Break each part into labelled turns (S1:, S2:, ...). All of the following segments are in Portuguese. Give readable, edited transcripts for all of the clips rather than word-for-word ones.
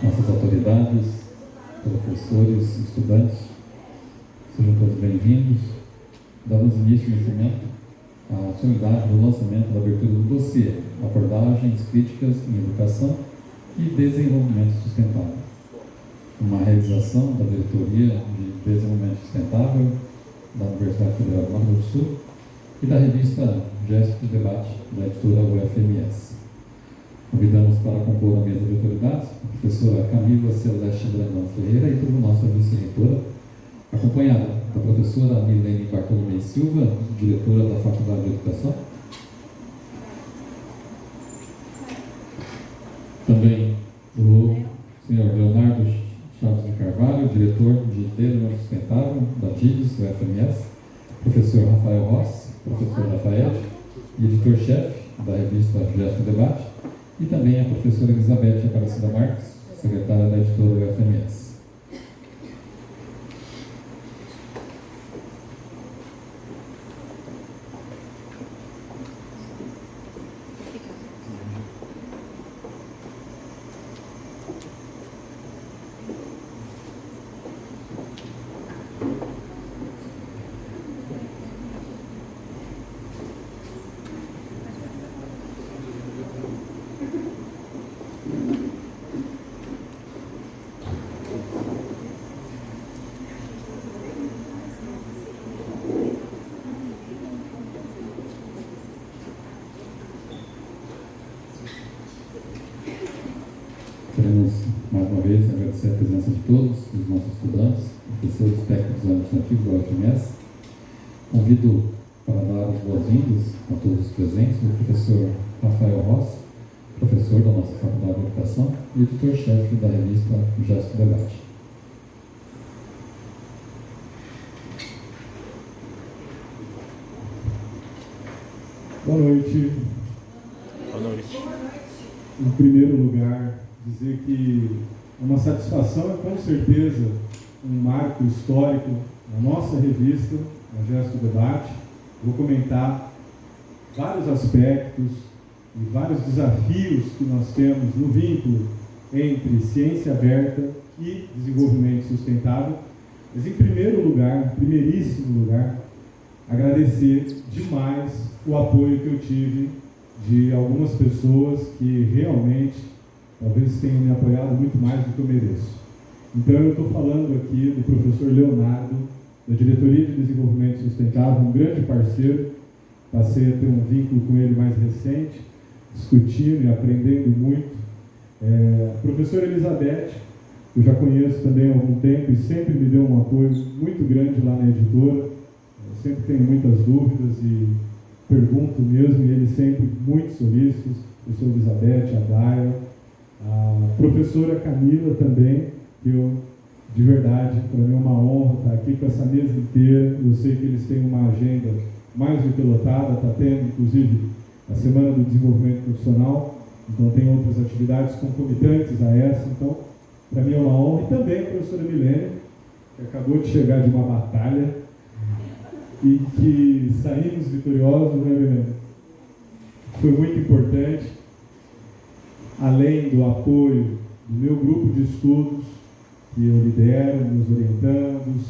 S1: nossas autoridades, professores, estudantes, sejam todos bem-vindos. Damos início nesse momento à solenidade do lançamento da abertura do dossiê Abordagens Críticas em Educação e Desenvolvimento Sustentável, uma realização da Diretoria de Desenvolvimento Sustentável da Universidade Federal do Mato Grosso do Sul e da revista Gesto de Debate da editora UFMS. Convidamos para compor a mesa de autoridades a professora Camila Celeste Brandão Ferreira e toda a nossa vice-reitora, acompanhada da professora Milene Bartolomei Silva, diretora da Faculdade de Educação. Também o senhor Leonardo Chaves de Carvalho, diretor de Desenvolvimento Sustentável da DIDES, UFMS, professor Rafael Rossi, professor Rafael e editor-chefe da revista Gesto de Debate, e também a professora Elizabeth Aparecida Marques, secretária da editora UFMS. Queremos, mais uma vez, agradecer a presença de todos os nossos estudantes, professores técnicos administrativos da UFMS. Convido para dar as boas-vindas a todos os presentes o professor Rafael Rossi, professor da nossa Faculdade de Educação e editor-chefe da revista Gesto de Debate.
S2: Boa noite.
S3: Boa noite.
S2: Em primeiro lugar, dizer que é uma satisfação e com certeza um marco histórico na nossa revista, a Gesto Debate. Vou comentar vários aspectos e vários desafios que nós temos no vínculo entre ciência aberta e desenvolvimento sustentável. Mas em primeiro lugar, em primeiríssimo lugar, agradecer demais o apoio que eu tive de algumas pessoas que realmente talvez tenham me apoiado muito mais do que eu mereço. Então eu estou falando aqui do professor Leonardo, da Diretoria de Desenvolvimento Sustentável, um grande parceiro. Passei a ter um vínculo com ele mais recente, discutindo e aprendendo muito. A professora Elizabeth, eu já conheço também há algum tempo e sempre me deu um apoio muito grande lá na editora. Eu sempre tenho muitas dúvidas e pergunto mesmo, e eles sempre muito solícitos. A professora Elizabeth, a Daia, a professora Camila também, que eu, de verdade, para mim é uma honra estar aqui com essa mesa inteira. Eu sei que eles têm uma agenda mais do que lotada, está tendo, inclusive, a Semana do Desenvolvimento Profissional, então tem outras atividades concomitantes a essa, então, para mim é uma honra. E também a professora Milene, que acabou de chegar de uma batalha e que saímos vitoriosos, né, Milene? Foi muito importante. Além do apoio do meu grupo de estudos, que eu lidero, meus orientandos,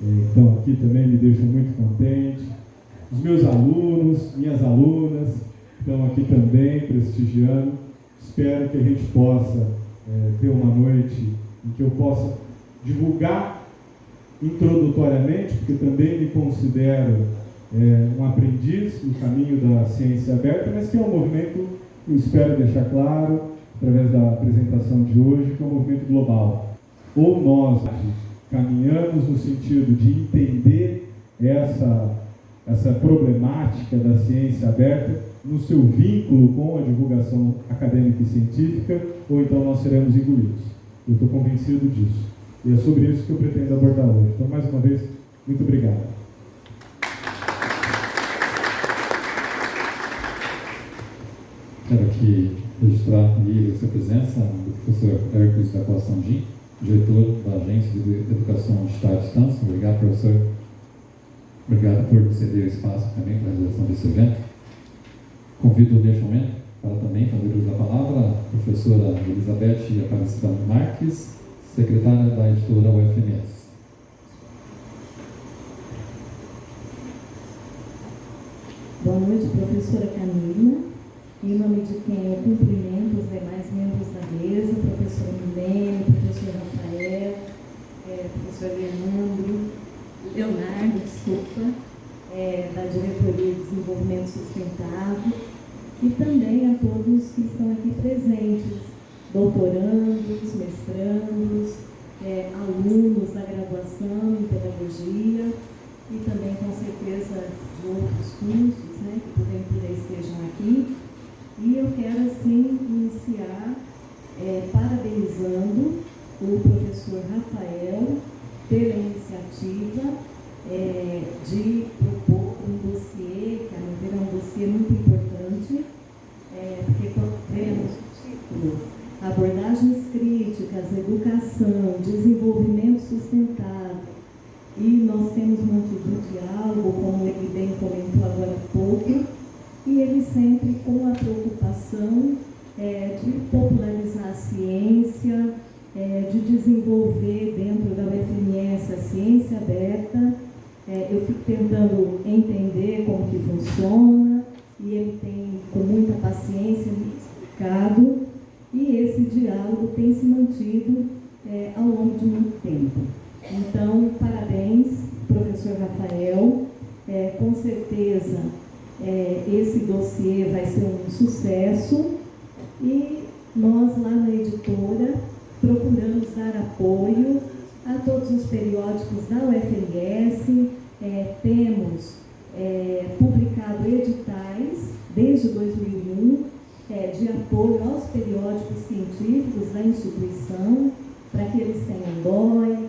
S2: então aqui também me deixam muito contente. Os meus alunos, minhas alunas, estão aqui também prestigiando. Espero que a gente possa ter uma noite em que eu possa divulgar introdutoriamente, porque também me considero um aprendiz no caminho da ciência aberta, mas que é um movimento, eu espero deixar claro, através da apresentação de hoje, que é um movimento global. Ou nós caminhamos no sentido de entender essa problemática da ciência aberta no seu vínculo com a divulgação acadêmica e científica, ou então nós seremos engolidos. Eu estou convencido disso. E é sobre isso que eu pretendo abordar hoje. Então, mais uma vez, muito obrigado.
S1: Quero aqui registrar e essa presença do professor Hércules da Costa Andim, diretor da Agência de Educação Digital à Distância. Obrigado, professor. Obrigado por ceder o espaço também para a realização desse evento. Convido neste momento Para também fazer uso da palavra, a professora Elizabeth Aparecida Marques, secretária da editora UFMS.
S4: Boa noite, professora Camila. Em nome de quem eu cumprimento os demais membros da mesa, professora Milene, professor Rafael, professor Leonardo, da Diretoria de Desenvolvimento Sustentável, e também a todos que estão aqui presentes, doutorandos, mestrandos, alunos da graduação em pedagogia e também, com certeza, de outros cursos, né, que porventura estejam aqui. E eu quero, assim, iniciar parabenizando o professor Rafael pela iniciativa de propor um dossiê, que a meu ver é um dossiê muito importante, porque vemos o título: Abordagens Críticas, Educação, Desenvolvimento Sustentável. E nós temos mantido o diálogo, como ele bem comentou agora há pouco, e ele sempre com a preocupação de popularizar a ciência, de desenvolver dentro da UFMS a ciência aberta. Eu fico tentando entender como que funciona, e ele tem, com muita paciência, me explicado, e esse diálogo tem se mantido ao longo de muito tempo. Então, parabéns, professor Rafael. Com certeza, esse dossiê vai ser um sucesso, e nós, lá na editora, procuramos dar apoio a todos os periódicos da UFMS. Temos publicado editais desde 2001 de apoio aos periódicos científicos da instituição, para que eles tenham DOI,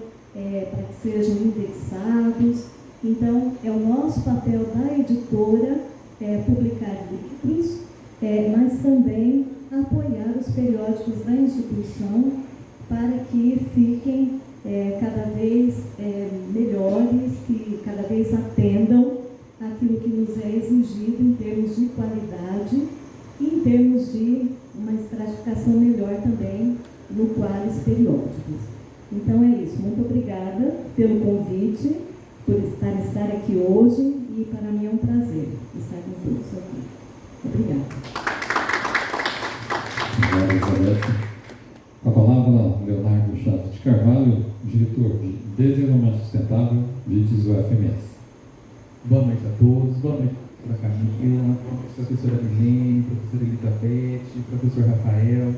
S4: para que sejam indexados. Então, é o nosso papel da editora publicar livros, mas também apoiar os periódicos da instituição para que fiquem cada vez melhores, que cada vez atendam aquilo que nos é exigido em termos de qualidade e em termos de uma estratificação melhor também no quais periódicos. Então é isso. Muito obrigada pelo convite, por estar aqui hoje, e para mim é um prazer estar com todos aqui. Obrigada.
S1: Obrigado, Elizabeth. A palavra, Leonardo Chaves de Carvalho, diretor de Desenvolvimento Sustentável, DITES UFMS.
S5: Boa noite a todos, boa noite para a Camila, professora Milene, professora Elizabeth, professor Rafael.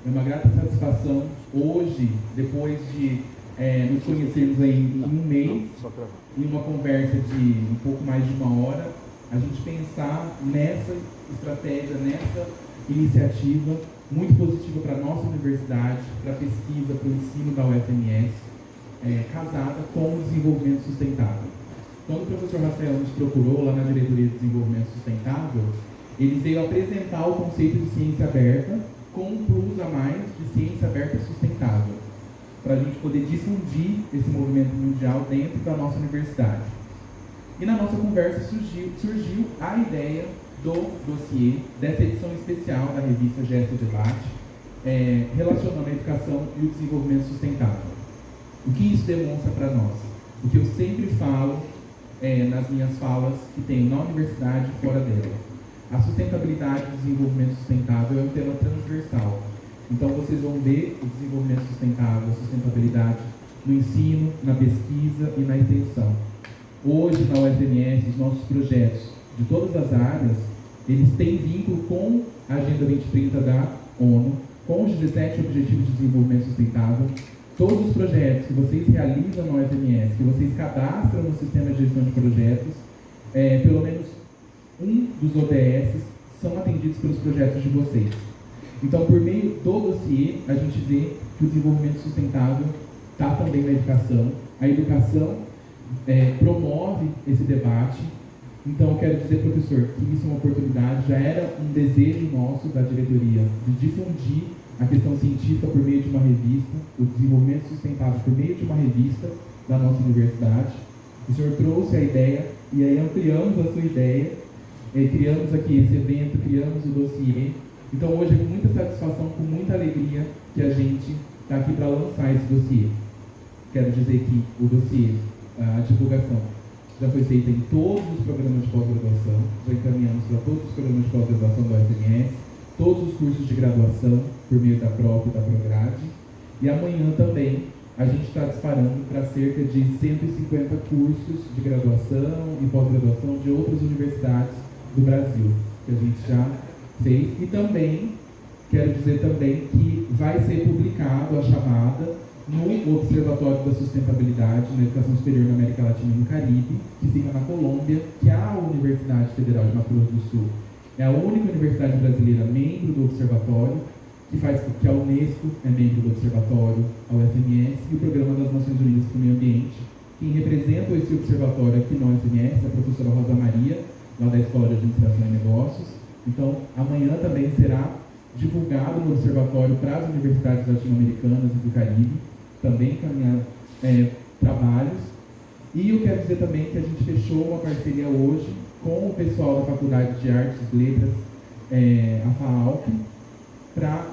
S5: É uma grata satisfação hoje, depois de nos conhecermos aí em um mês, em uma conversa de um pouco mais de uma hora, a gente pensar nessa estratégia, nessa iniciativa muito positiva para a nossa universidade, para a pesquisa, para o ensino da UFMS, casada com o desenvolvimento sustentável. Quando o professor Rafael nos procurou lá na Diretoria de Desenvolvimento Sustentável, ele veio apresentar o conceito de ciência aberta com um plus a mais de ciência aberta sustentável, para a gente poder difundir esse movimento mundial dentro da nossa universidade. E na nossa conversa surgiu a ideia do dossiê, dessa edição especial da revista Gesto Debate, relacionando a educação e o desenvolvimento sustentável. O que isso demonstra para nós? O que eu sempre falo nas minhas falas que tenho na universidade e fora dela. A sustentabilidade e o desenvolvimento sustentável é um tema transversal. Então vocês vão ver o desenvolvimento sustentável, a sustentabilidade no ensino, na pesquisa e na extensão. Hoje, na UFMS, os nossos projetos de todas as áreas, eles têm vínculo com a Agenda 2030 da ONU, com os 17 Objetivos de Desenvolvimento Sustentável. Todos os projetos que vocês realizam na UFMS, que vocês cadastram no Sistema de Gestão de Projetos, pelo menos um dos ODS são atendidos pelos projetos de vocês. Então, por meio do dossiê, a gente vê que o desenvolvimento sustentável está também na educação. A educação promove esse debate. Então, eu quero dizer, professor, que isso é uma oportunidade, já era um desejo nosso da diretoria de difundir a questão científica por meio de uma revista, o desenvolvimento sustentável por meio de uma revista da nossa universidade. O senhor trouxe a ideia e aí ampliamos a sua ideia, criamos aqui esse evento, criamos o dossiê Então hoje é com muita satisfação, com muita alegria que a gente está aqui para lançar esse dossiê. Quero dizer que o dossiê, a divulgação, já foi feita em todos os programas de pós-graduação, já encaminhamos para todos os programas de pós-graduação do UFMS, todos os cursos de graduação, por meio da PROP e da Prograde, e amanhã também a gente está disparando para cerca de 150 cursos de graduação e pós-graduação de outras universidades do Brasil, que a gente já fez. E também, quero dizer também que vai ser publicado a chamada no Observatório da Sustentabilidade na Educação Superior na América Latina e no Caribe, que fica na Colômbia, que é a Universidade Federal de Mato Grosso do Sul é a única universidade brasileira membro do Observatório, que a Unesco é membro do Observatório, a UFMS e o Programa das Nações Unidas para o Meio Ambiente. Quem representa esse observatório aqui na UFMS é a professora Rosa Maria, lá da Escola de Administração e Negócios. Então, amanhã também será divulgado no Observatório para as universidades latino-americanas e do Caribe, também encaminhar trabalhos. E eu quero dizer também que a gente fechou uma parceria hoje com o pessoal da Faculdade de Artes e Letras, a FAALP, para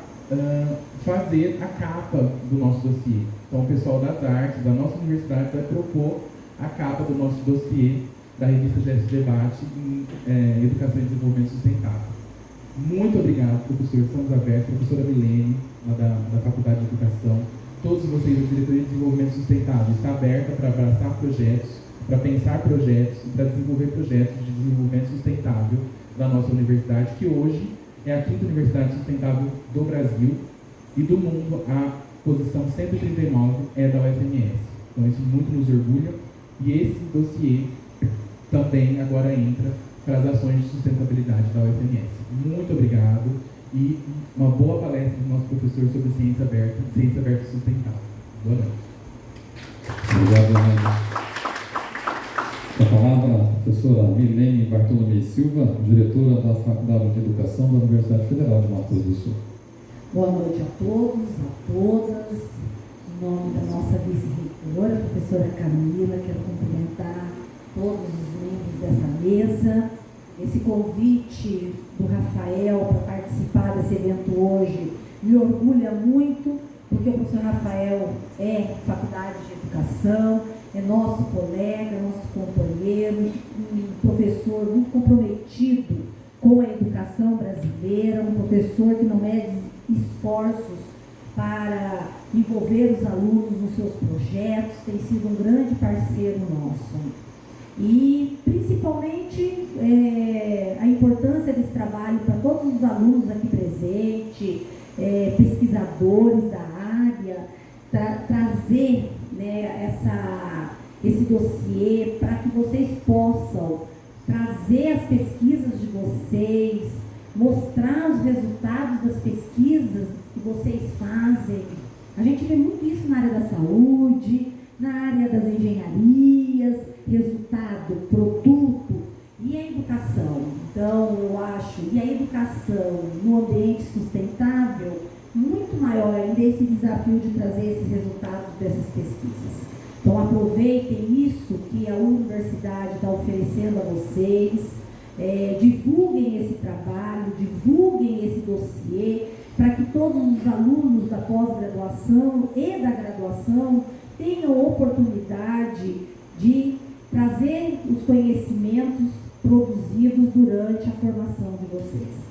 S5: fazer a capa do nosso dossiê. Então, o pessoal das artes da nossa universidade vai propor a capa do nosso dossiê da revista Gesto Debate em Educação e Desenvolvimento Sustentável. Muito obrigado, professor. Estamos abertos, professora Milene, da Faculdade de Educação. Todos vocês, a Diretoria de Desenvolvimento Sustentável, está aberta para abraçar projetos, para pensar projetos e para desenvolver projetos de desenvolvimento sustentável da nossa universidade, que hoje é a 5ª Universidade Sustentável do Brasil e do mundo. A posição 139 é da UFMS. Então, isso muito nos orgulha. E esse dossiê também agora entra para as ações de sustentabilidade da UFMS. Muito obrigado e uma boa palestra do nosso professor sobre ciência aberta e sustentável. Boa noite.
S1: Obrigado, Milene. A palavra a professora Milene Bartolomei Silva, diretora da Faculdade de Educação da Universidade Federal de Mato Grosso do Sul.
S4: Boa noite a todos, a todas. Em nome da nossa vice-reitora, a professora Camila, quero cumprimentar todos os membros dessa mesa. Esse convite do Rafael para participar desse evento hoje me orgulha muito, porque o professor Rafael é Faculdade de Educação, é nosso colega, nosso companheiro, um professor muito comprometido com a educação brasileira, um professor que não mede esforços para envolver os alunos nos seus projetos, tem sido um grande parceiro nosso. E, principalmente, a importância desse trabalho para todos os alunos aqui presentes, pesquisadores da área, trazer, né, esse dossiê para que vocês possam trazer as pesquisas de vocês, mostrar os resultados das pesquisas que vocês fazem. A gente vê muito isso na área da saúde, na área das engenharias, resultado, produto e a educação. Então, eu acho, e a educação no ambiente sustentável, muito maior ainda esse desafio de trazer esses resultados dessas pesquisas. Então, aproveitem isso que a universidade está oferecendo a vocês, divulguem esse trabalho, divulguem esse dossiê, para que todos os alunos da pós-graduação e da graduação tenham oportunidade de trazer os conhecimentos produzidos durante a formação de vocês.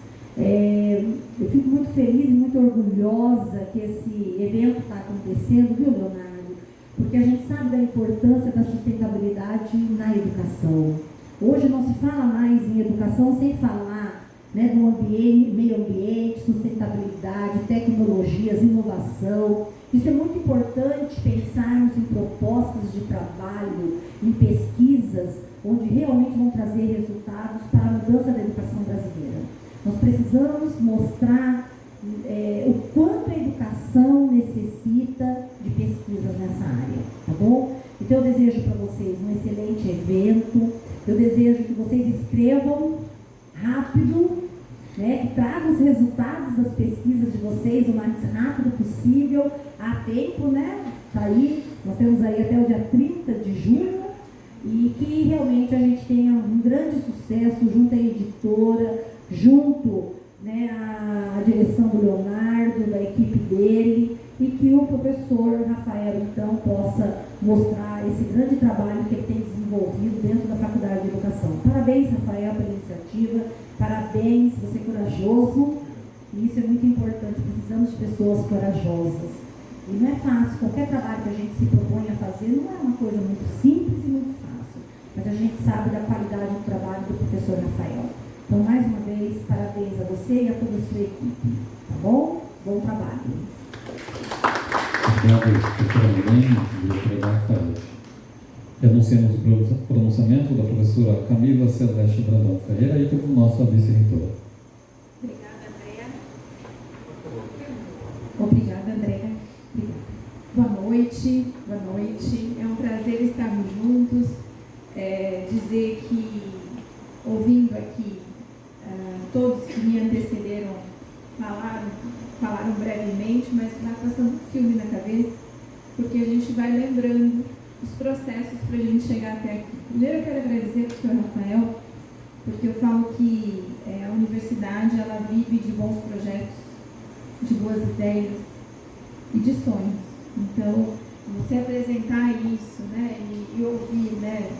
S4: Eu fico muito feliz e muito orgulhosa que esse evento está acontecendo, viu, Leonardo? Porque a gente sabe da importância da sustentabilidade na educação. Hoje não se fala mais em educação sem falar, né, do ambiente, meio ambiente, sustentabilidade, tecnologias, inovação. Isso é muito importante pensarmos em propostas de trabalho, em pesquisas, onde realmente vão trazer resultados para a mudança da educação brasileira. Nós precisamos mostrar o quanto a educação necessita de pesquisas nessa área, tá bom? Então eu desejo para vocês um excelente evento, eu desejo que vocês escrevam rápido, né, que tragam os resultados das pesquisas de vocês o mais rápido possível, há tempo, né? Tá aí, nós temos aí até o dia 30 de junho, e que realmente a gente tenha um grande sucesso junto à editora, junto né, a direção do Leonardo, da equipe dele, e que o professor Rafael, então, possa mostrar esse grande trabalho que ele tem desenvolvido dentro da Faculdade de Educação. Parabéns, Rafael, pela iniciativa, parabéns, você é corajoso, e isso é muito importante, precisamos de pessoas corajosas. E não é fácil, qualquer trabalho que a gente se propõe a fazer não é uma coisa muito simples e muito fácil, mas a gente sabe da qualidade do trabalho do professor Rafael. Então, mais uma vez, parabéns a você e a toda a sua equipe, tá bom? Bom trabalho.
S1: Obrigado, professora Milene, diretora da Rafael. E anunciamos o pronunciamento da professora Camila Celeste Brandão Ferreira e como nossa vice-reitora.
S6: Obrigada, Andréa.
S4: Obrigada, Andréa.
S6: Boa noite, boa noite. É um prazer estarmos juntos. Dizer que, ouvindo aqui, todos que me antecederam falaram brevemente, mas está passando um filme na cabeça, porque a gente vai lembrando os processos para a gente chegar até aqui. Primeiro eu quero agradecer ao professor Rafael, porque eu falo que a universidade ela vive de bons projetos, de boas ideias e de sonhos. Então, você apresentar isso, né, e ouvir, né,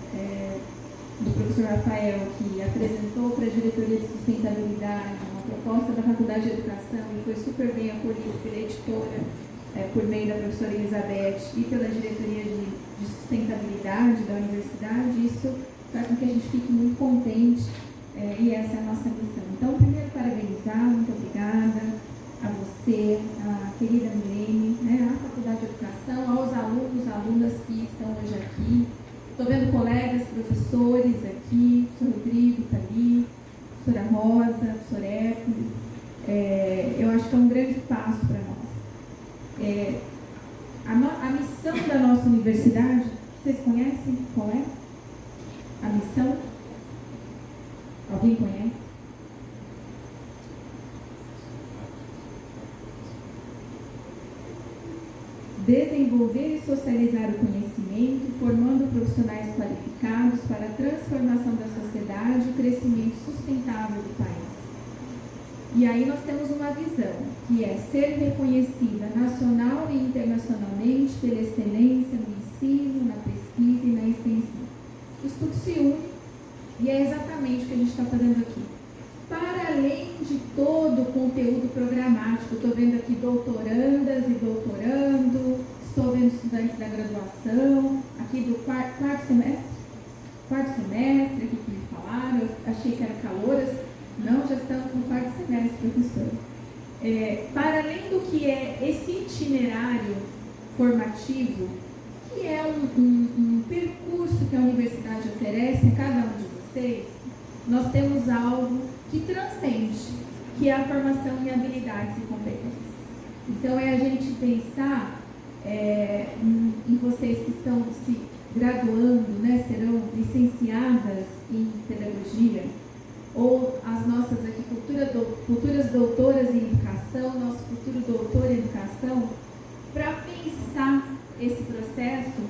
S6: do professor Rafael, que apresentou para a diretoria de sustentabilidade uma proposta da Faculdade de Educação e foi super bem acolhido pela editora, por meio da professora Elizabeth e pela diretoria de sustentabilidade da universidade, isso faz com que a gente fique muito contente, e essa é a nossa missão. Então, primeiro, parabenizar, muito obrigada a você, a querida Milene, né, à Faculdade de Educação, aos alunos, alunas que estão hoje aqui. Estou vendo colegas, professores aqui, o professor Rodrigo está ali, a professora Rosa, o professor Hércules. Eu acho que é um grande passo para nós. A missão da nossa universidade, vocês conhecem qual é? A missão? Alguém conhece? Desenvolver e socializar o conhecimento, formando profissionais qualificados para a transformação da sociedade e o crescimento sustentável do país. E aí nós temos uma visão, que é ser reconhecida nacional e internacionalmente pela excelência no ensino, na pesquisa e na extensão. Isso tudo se une e é exatamente o que a gente está fazendo aqui. Para além de todo o conteúdo programático, estou vendo aqui doutorandas e doutorando, estou vendo estudantes da graduação, aqui do quarto semestre, aqui que me falaram, eu achei que era calouras, não, já estamos no quarto semestre, professor. Para além do que é esse itinerário formativo, que é um percurso que a universidade oferece a cada um de vocês, nós temos algo que transcende, que é a formação em habilidades e competências. Então, é a gente pensar em vocês que estão se graduando, né, serão licenciadas em pedagogia, ou as nossas aqui futuras doutoras em educação, nosso futuro doutor em educação, para pensar esse processo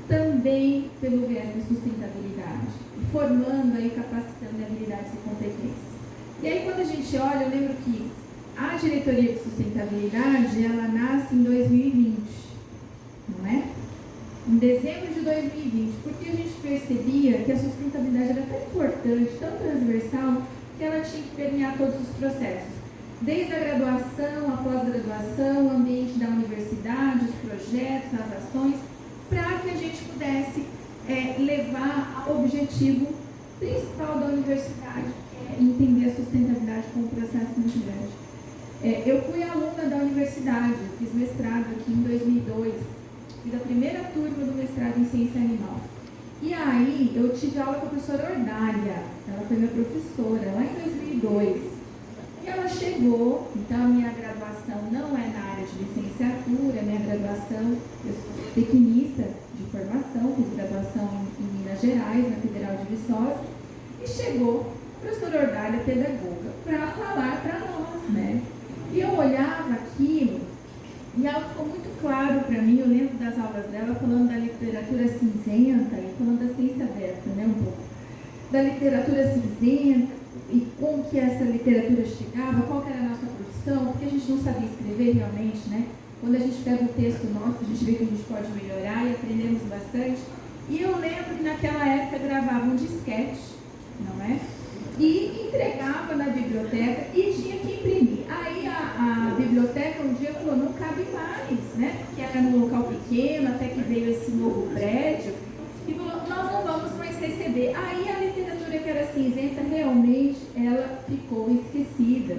S6: também pelo viés da sustentabilidade, formando e capacitando habilidades e competências. E aí, quando a gente olha, eu lembro que a diretoria de sustentabilidade, ela nasce em 2020, não é? Em dezembro de 2020, porque a gente percebia que a sustentabilidade era tão importante, tão transversal, que ela tinha que permear todos os processos. Desde a graduação, a pós-graduação, o ambiente da universidade, os projetos, as ações, para que a gente pudesse levar ao objetivo principal da universidade, que é entender a sustentabilidade como um processo muito grande. Eu fui aluna da universidade, fiz mestrado aqui em 2002, fiz a primeira turma do mestrado em ciência animal. E aí eu tive aula com a professora Ordália, ela foi minha professora lá em 2002. E ela chegou, então a minha graduação não é na área de licenciatura, minha graduação, eu sou tecnista de formação, fiz graduação em Minas Gerais, na Federal de Viçosa, e chegou a professora Ordália, pedagoga, para falar para nós, né? E eu olhava aquilo, e algo ficou muito claro para mim, eu lembro das aulas dela, falando da literatura cinzenta, e falando da ciência aberta, né, um pouco. Da literatura cinzenta, e como que essa literatura chegava, qual que era a nossa produção, porque a gente não sabia escrever realmente, né? Quando a gente pega o texto nosso, a gente vê que a gente pode melhorar e aprendemos bastante. E eu lembro que naquela época gravava um disquete, não é? E entregava na biblioteca e tinha que imprimir. Aí a biblioteca um dia falou, não cabe mais, né? Porque era num local pequeno, até que veio esse novo prédio, e falou, nós não vamos mais receber. Aí a literatura que era cinzenta, realmente, ela ficou esquecida.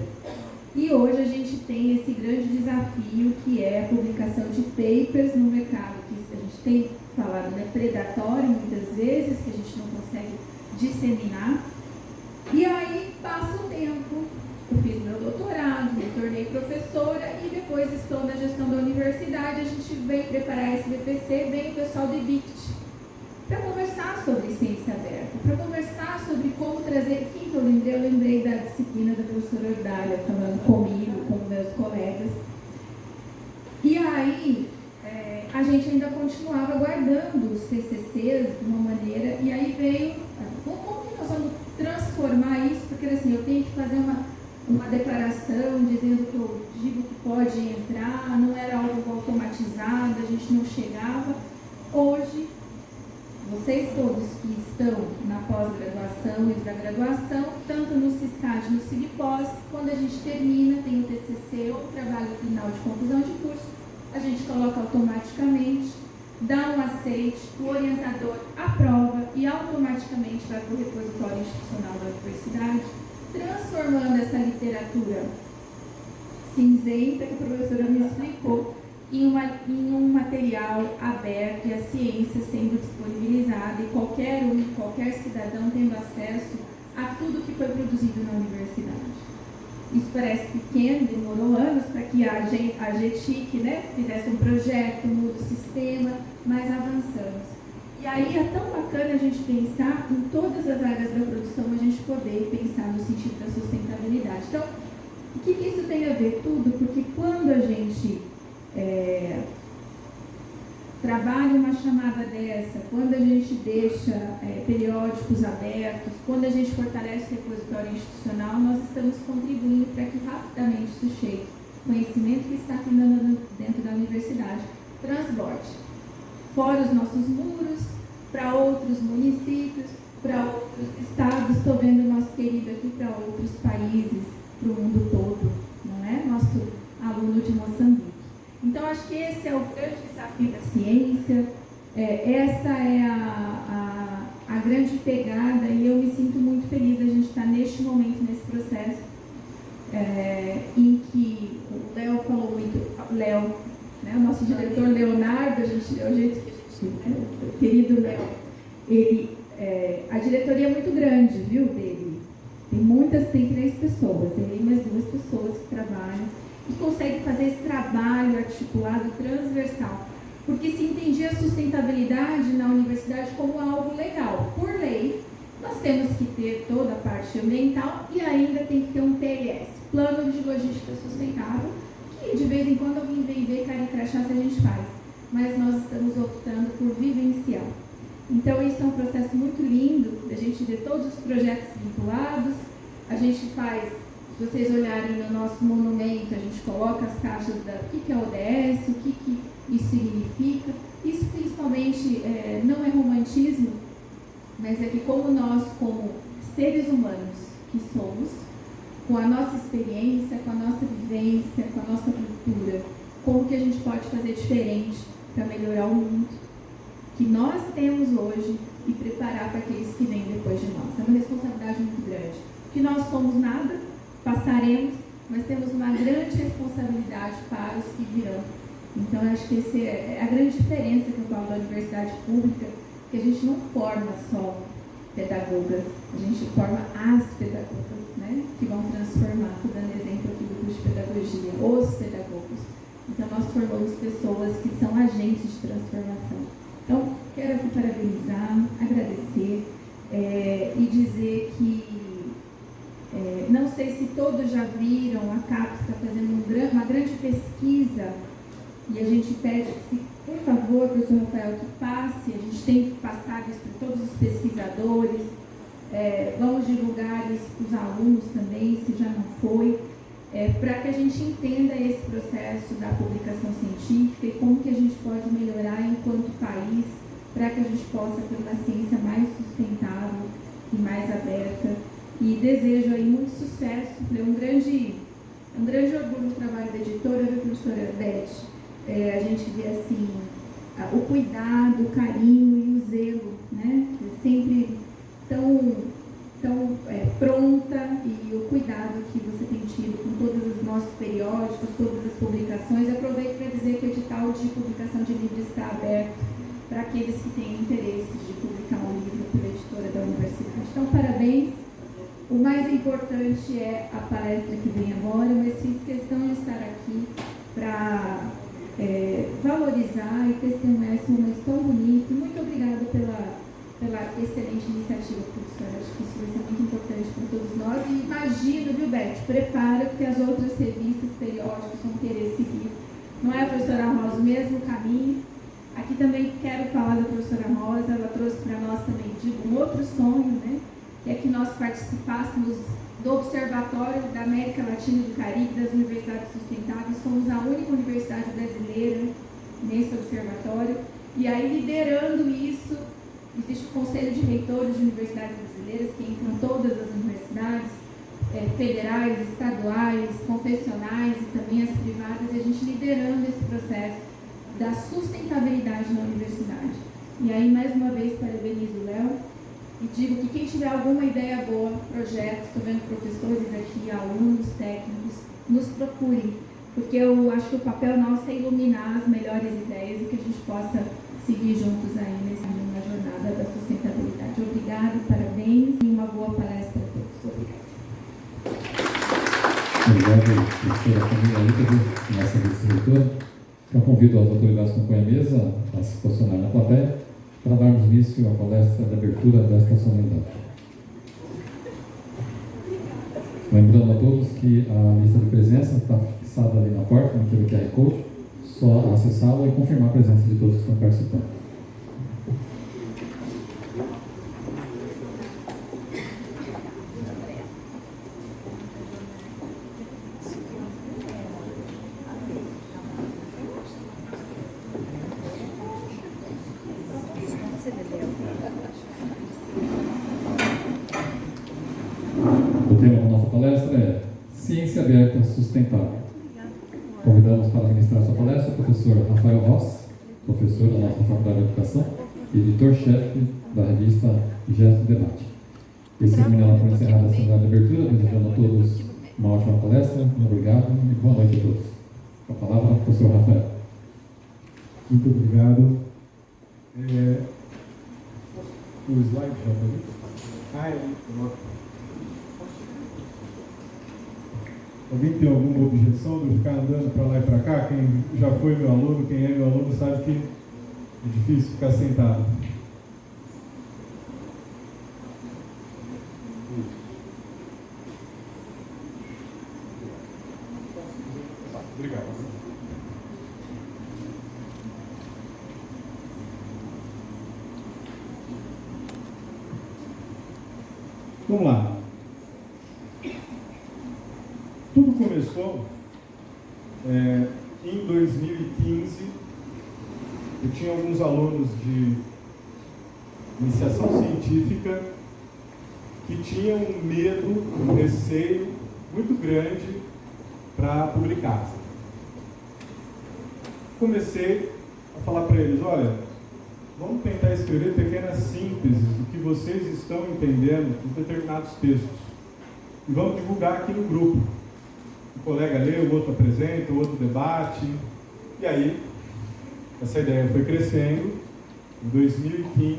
S6: E hoje a gente tem esse grande desafio que é a publicação de papers no mercado, que a gente tem falado, né, predatório muitas vezes, que a gente não consegue disseminar. E aí passa o tempo, eu fiz meu doutorado, me tornei professora e depois estou na gestão da universidade. A gente vem preparar esse BPC, vem o pessoal do IBICT para conversar sobre ciência aberta, para conversar sobre como trazer. Quem que eu lembrei? Eu lembrei da disciplina da professora Ordália, falando comigo, com meus colegas. E aí, a gente ainda continuava guardando os TCCs de uma maneira, e aí veio, como que nós vamos transformar isso? Porque assim, eu tenho que fazer uma declaração dizendo que eu digo que pode entrar, não era algo automatizado, a gente não chegava. Hoje, vocês todos que estão na pós-graduação e da graduação, tanto no CISCAD, no CIGPOS, quando a gente termina, tem o TCC ou o trabalho final de conclusão de curso, a gente coloca automaticamente, dá um aceite, o orientador aprova e automaticamente vai para o repositório institucional da universidade, transformando essa literatura cinzenta, que a professora me explicou, em um material aberto e a ciência sendo disponibilizada e qualquer cidadão tendo acesso a tudo que foi produzido na universidade. Isso parece pequeno, demorou anos para que a GETIC, né, fizesse um projeto, muda o sistema, mas avançamos. E aí é tão bacana a gente pensar em todas as áreas da produção, a gente poder pensar no sentido da sustentabilidade. Então, o que isso tem a ver? Tudo, porque quando a gente trabalha uma chamada dessa, quando a gente deixa periódicos abertos, quando a gente fortalece o repositório institucional, nós estamos contribuindo para que rapidamente isso chegue. O conhecimento que está aqui dentro da universidade transborde fora os nossos muros, para outros municípios, para outros estados. Estou vendo o nosso querido aqui para outros países, para o mundo todo, não é? Nosso aluno de Moçambique. Então, acho que esse é o grande desafio da ciência, essa é a grande pegada, e eu me sinto muito feliz de a gente estar neste momento, nesse processo, em que o Léo falou muito, Léo, né, o nosso diretor Leonardo, é o jeito que a gente, o querido Léo, a diretoria é muito grande, viu, dele. Tem 3 pessoas, ele e mais 2 pessoas que trabalham, e consegue fazer esse trabalho articulado, transversal. Porque se entendia a sustentabilidade na universidade como algo legal. Por lei, nós temos que ter toda a parte ambiental e ainda tem que ter um PLS, Plano de Logística Sustentável, que de vez em quando alguém vem ver cara e crachá se a gente faz. Mas nós estamos optando por vivenciar. Então, isso é um processo muito lindo, da gente ver todos os projetos vinculados. A gente faz... Se vocês olharem no nosso monumento, a gente coloca as caixas do que é ODS, o que isso significa. Isso principalmente não é romantismo, mas é que como nós, como seres humanos que somos, com a nossa experiência, com a nossa vivência, com a nossa cultura, como que a gente pode fazer diferente para melhorar o mundo que nós temos hoje e preparar para aqueles que vêm depois de nós. É uma responsabilidade muito grande. Que nós somos nada, passaremos, mas temos uma grande responsabilidade para os que virão. Então, eu acho que essa é a grande diferença que eu falo da universidade pública, que a gente não forma só pedagogas, a gente forma as pedagogas, né, que vão transformar. Estou dando exemplo aqui do curso de pedagogia, os pedagogos. Então, nós formamos pessoas que são agentes de transformação. Então, quero aqui parabenizar, agradecer e dizer que não sei se todos já viram, a CAPES está fazendo uma grande pesquisa e a gente pede que, por favor, professor Rafael, que passe, a gente tem que passar isso para todos os pesquisadores, Vamos divulgar isso para os alunos também, se já não foi, para que a gente entenda esse processo da publicação científica e como que a gente pode melhorar enquanto país, para que a gente possa ter uma ciência mais sustentável e mais aberta. E desejo aí muito sucesso. É um grande orgulho o trabalho da editora, da professora Beth. A gente vê assim o cuidado, o carinho e o zelo, né? Sempre tão pronta, e o cuidado que você tem tido com todos os nossos periódicos, todas as publicações. Aproveito para dizer que o edital de publicação de livros está aberto para aqueles que têm interesse de publicar um livro pela editora da universidade. Então, parabéns. O mais importante é a palestra que vem agora, mas fiz questão de estar aqui para valorizar e testemunhar esse momento tão bonito. Muito obrigada pela excelente iniciativa, professora. Acho que isso vai ser muito importante para todos nós. E imagino, viu, Beth? Prepara, porque as outras revistas, periódicos vão querer seguir. Não é a professora Rosa o mesmo caminho? Aqui também quero falar da professora Rosa. Ela trouxe para nós também, digo, um outro sonho, né? Que é que nós participássemos do Observatório da América Latina e do Caribe, das Universidades Sustentáveis. Somos a única universidade brasileira nesse observatório. E aí, liderando isso, existe o Conselho de Reitores de Universidades Brasileiras, que entram todas as universidades, federais, estaduais, confessionais e também as privadas, e a gente liderando esse processo da sustentabilidade na universidade. E aí, mais uma vez, parabenizo o Léo e digo que quem tiver alguma ideia boa, projetos, estou vendo professores aqui, alunos, técnicos, nos procurem, porque eu acho que o papel nosso é iluminar as melhores ideias e que a gente possa seguir juntos aí na jornada da sustentabilidade. Obrigada, parabéns e uma boa palestra a todos.
S1: Obrigado, professora Camila Líquido, nossa vice-reitora. Eu convido as autoridades que compõem a mesa a se posicionar na plateia para darmos início à palestra de abertura desta solenidade. Lembrando a todos que a lista de presença está fixada ali na porta, no QR Code, só acessá-la e confirmar a presença de todos que estão participando. O tema da nossa palestra é Ciência Aberta Sustentável. Convidamos para ministrar sua palestra o professor Rafael Ross, professor da nossa Faculdade de Educação e editor-chefe da revista Gesto Debate. Esse cerimonial foi encerrado a cerimônia de abertura, desejando a todos uma ótima palestra. Obrigado e boa noite a todos. Com a palavra, professor Rafael.
S2: Muito obrigado. O slide já está ali? Alguém tem alguma objeção de eu ficar andando para lá e para cá? Quem já foi meu aluno, quem é meu aluno, sabe que é difícil ficar sentado. Obrigado. Vamos lá. Tudo começou em 2015. Eu tinha alguns alunos de iniciação científica que tinham um medo, um receio muito grande para publicar. Comecei a falar para eles, olha, vamos tentar escrever pequenas sínteses do que vocês estão entendendo em determinados textos e vamos divulgar aqui no grupo. Um colega lê, o outro apresenta, o outro debate. E aí, essa ideia foi crescendo. Em 2015,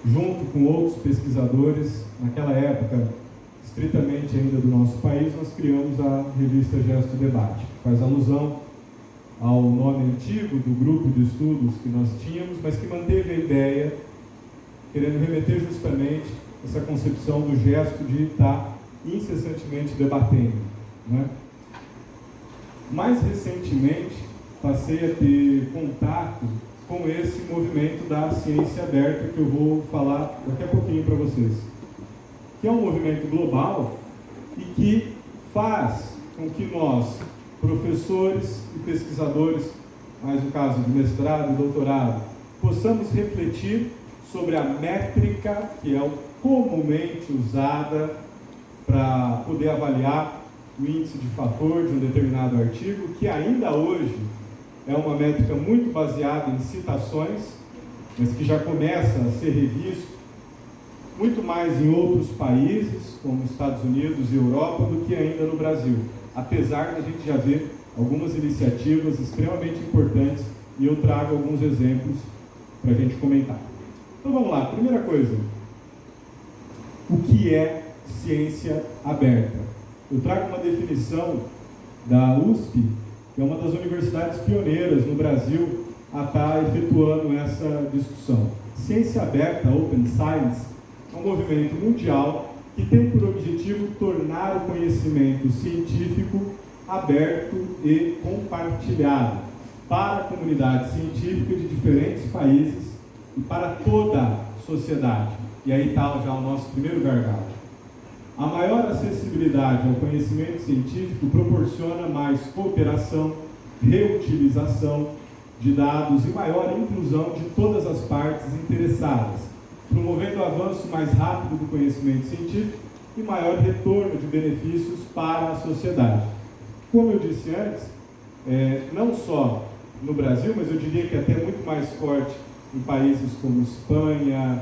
S2: junto com outros pesquisadores, naquela época, estritamente ainda do nosso país, nós criamos a revista Gesto Debate, que faz alusão ao nome antigo do grupo de estudos que nós tínhamos, mas que manteve a ideia, querendo remeter justamente essa concepção do gesto de estar incessantemente debatendo. Né? Mais recentemente, passei a ter contato com com esse movimento da ciência aberta que eu vou falar daqui a pouquinho para vocês, que é um movimento global e que faz com que nós, professores e pesquisadores, mais no caso de mestrado e doutorado, possamos refletir sobre a métrica que é comumente usada para poder avaliar o índice de fator de um determinado artigo, que ainda hoje é uma métrica muito baseada em citações, mas que já começa a ser revisto muito mais em outros países, como Estados Unidos e Europa, do que ainda no Brasil. Apesar de a gente já ver algumas iniciativas extremamente importantes, e eu trago alguns exemplos para a gente comentar. Então vamos lá, primeira coisa, o que é ciência aberta? Eu trago uma definição da USP, que é uma das universidades pioneiras no Brasil a estar efetuando essa discussão. Ciência aberta, Open Science, é um movimento mundial que tem por objetivo tornar o conhecimento científico aberto e compartilhado para a comunidade científica de diferentes países e para toda a sociedade. E aí está já o nosso primeiro gargalo. A maior acessibilidade ao conhecimento científico proporciona mais cooperação, reutilização de dados e maior inclusão de todas as partes interessadas, promovendo o avanço mais rápido do conhecimento científico e maior retorno de benefícios para a sociedade. Como eu disse antes, não só no Brasil, mas eu diria que até muito mais forte em países como Espanha,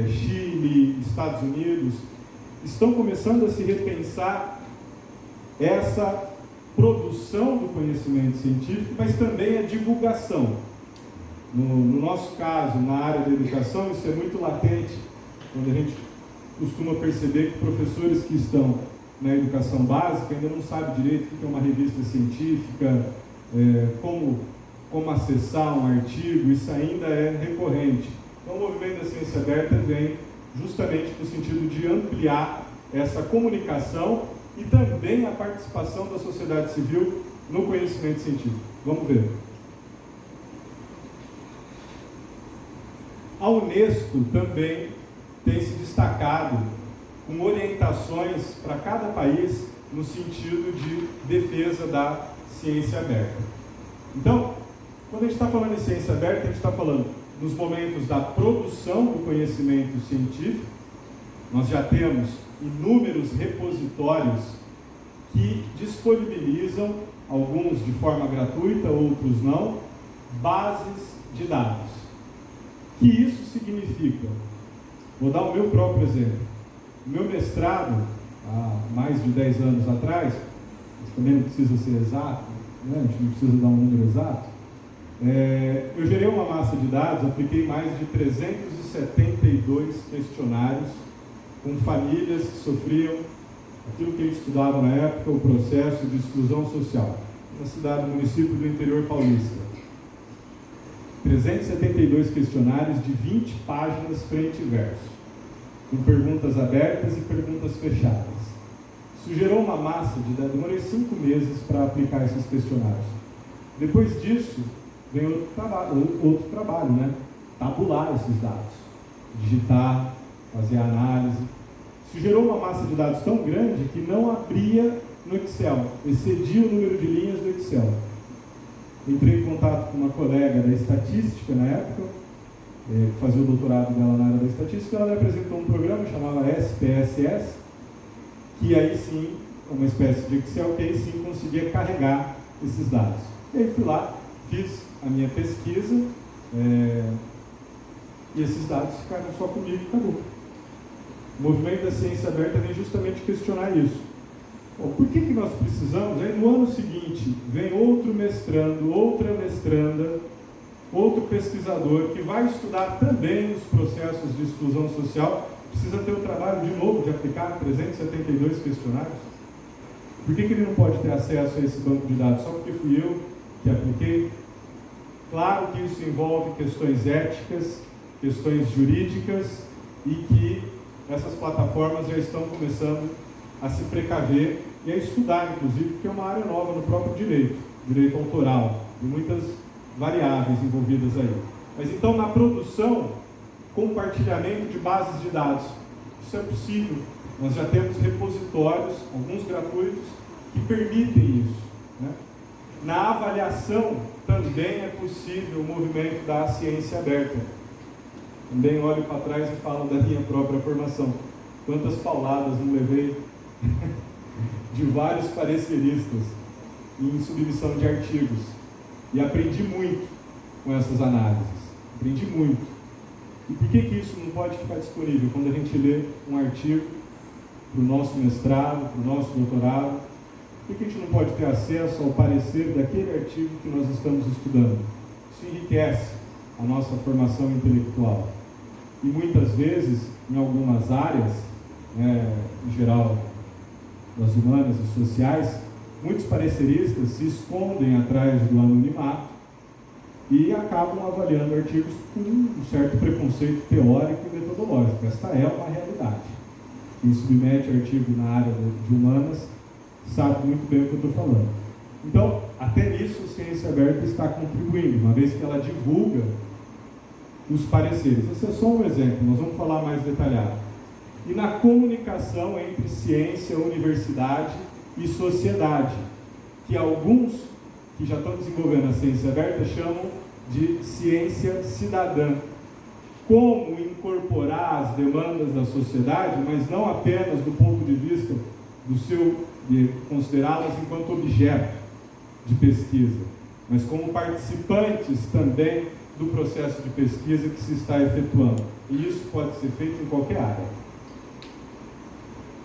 S2: Chile, Estados Unidos, estão começando a se repensar essa produção do conhecimento científico, mas também a divulgação. No nosso caso, na área da educação, isso é muito latente, quando a gente costuma perceber que professores que estão na educação básica ainda não sabem direito o que é uma revista científica, como acessar um artigo, isso ainda é recorrente. Então o movimento da ciência aberta vem justamente no sentido de ampliar essa comunicação e também a participação da sociedade civil no conhecimento científico. Vamos ver. A Unesco também tem se destacado com orientações para cada país no sentido de defesa da ciência aberta. Então, quando a gente está falando em ciência aberta, a gente está falando nos momentos da produção do conhecimento científico. Nós já temos inúmeros repositórios que disponibilizam, alguns de forma gratuita, outros não, bases de dados. O que isso significa? Vou dar o meu próprio exemplo. O meu mestrado, há mais de 10 anos atrás, também não precisa ser exato, né? A gente não precisa dar um número exato, eu gerei uma massa de dados, apliquei mais de 372 questionários com famílias que sofriam aquilo que a gente estudava na época, o processo de exclusão social, na cidade, no município do interior paulista. 372 questionários de 20 páginas frente e verso, com perguntas abertas e perguntas fechadas. Isso gerou uma massa de dados, demorei 5 meses para aplicar esses questionários. Depois disso, vem outro trabalho, né? Tabular esses dados, digitar, fazer a análise. Isso gerou uma massa de dados tão grande que não abria no Excel, excedia o número de linhas do Excel. Entrei em contato com uma colega da estatística na época, fazia o doutorado dela na área da estatística, ela me apresentou um programa chamado SPSS, que aí sim, uma espécie de Excel, que aí sim conseguia carregar esses dados. E aí fui lá, fiz a minha pesquisa, e esses dados ficaram só comigo e acabou. O movimento da ciência aberta vem justamente questionar isso. Bom, por que nós precisamos? Aí no ano seguinte, vem outro mestrando, outra mestranda, outro pesquisador que vai estudar também os processos de exclusão social, precisa ter o trabalho de novo de aplicar 372 questionários. Por que ele não pode ter acesso a esse banco de dados? Só porque fui eu que apliquei? Claro que isso envolve questões éticas, questões jurídicas, e que essas plataformas já estão começando a se precaver e a estudar, inclusive, porque é uma área nova no próprio direito autoral, e muitas variáveis envolvidas aí. Mas então, na produção, compartilhamento de bases de dados. Isso é possível. Nós já temos repositórios, alguns gratuitos, que permitem isso, né? Na avaliação, também é possível o movimento da ciência aberta. Também olho para trás e falo da minha própria formação. Quantas pauladas não levei de vários pareceristas em submissão de artigos. E aprendi muito com essas análises. Aprendi muito. E por que isso não pode ficar disponível quando a gente lê um artigo para o nosso mestrado, para o nosso doutorado? Por que a gente não pode ter acesso ao parecer daquele artigo que nós estamos estudando? Isso enriquece a nossa formação intelectual. E muitas vezes, em algumas áreas, em geral das humanas e sociais, muitos pareceristas se escondem atrás do anonimato e acabam avaliando artigos com um certo preconceito teórico e metodológico. Esta é uma realidade. Quem submete artigo na área de humanas sabe muito bem o que eu estou falando. Então, até nisso, a ciência aberta está contribuindo, uma vez que ela divulga os pareceres. Esse é só um exemplo, nós vamos falar mais detalhado. E na comunicação entre ciência, universidade e sociedade, que alguns que já estão desenvolvendo a ciência aberta chamam de ciência cidadã. Como incorporar as demandas da sociedade, mas não apenas do ponto de vista de considerá-las enquanto objeto de pesquisa, mas como participantes também do processo de pesquisa que se está efetuando. E isso pode ser feito em qualquer área.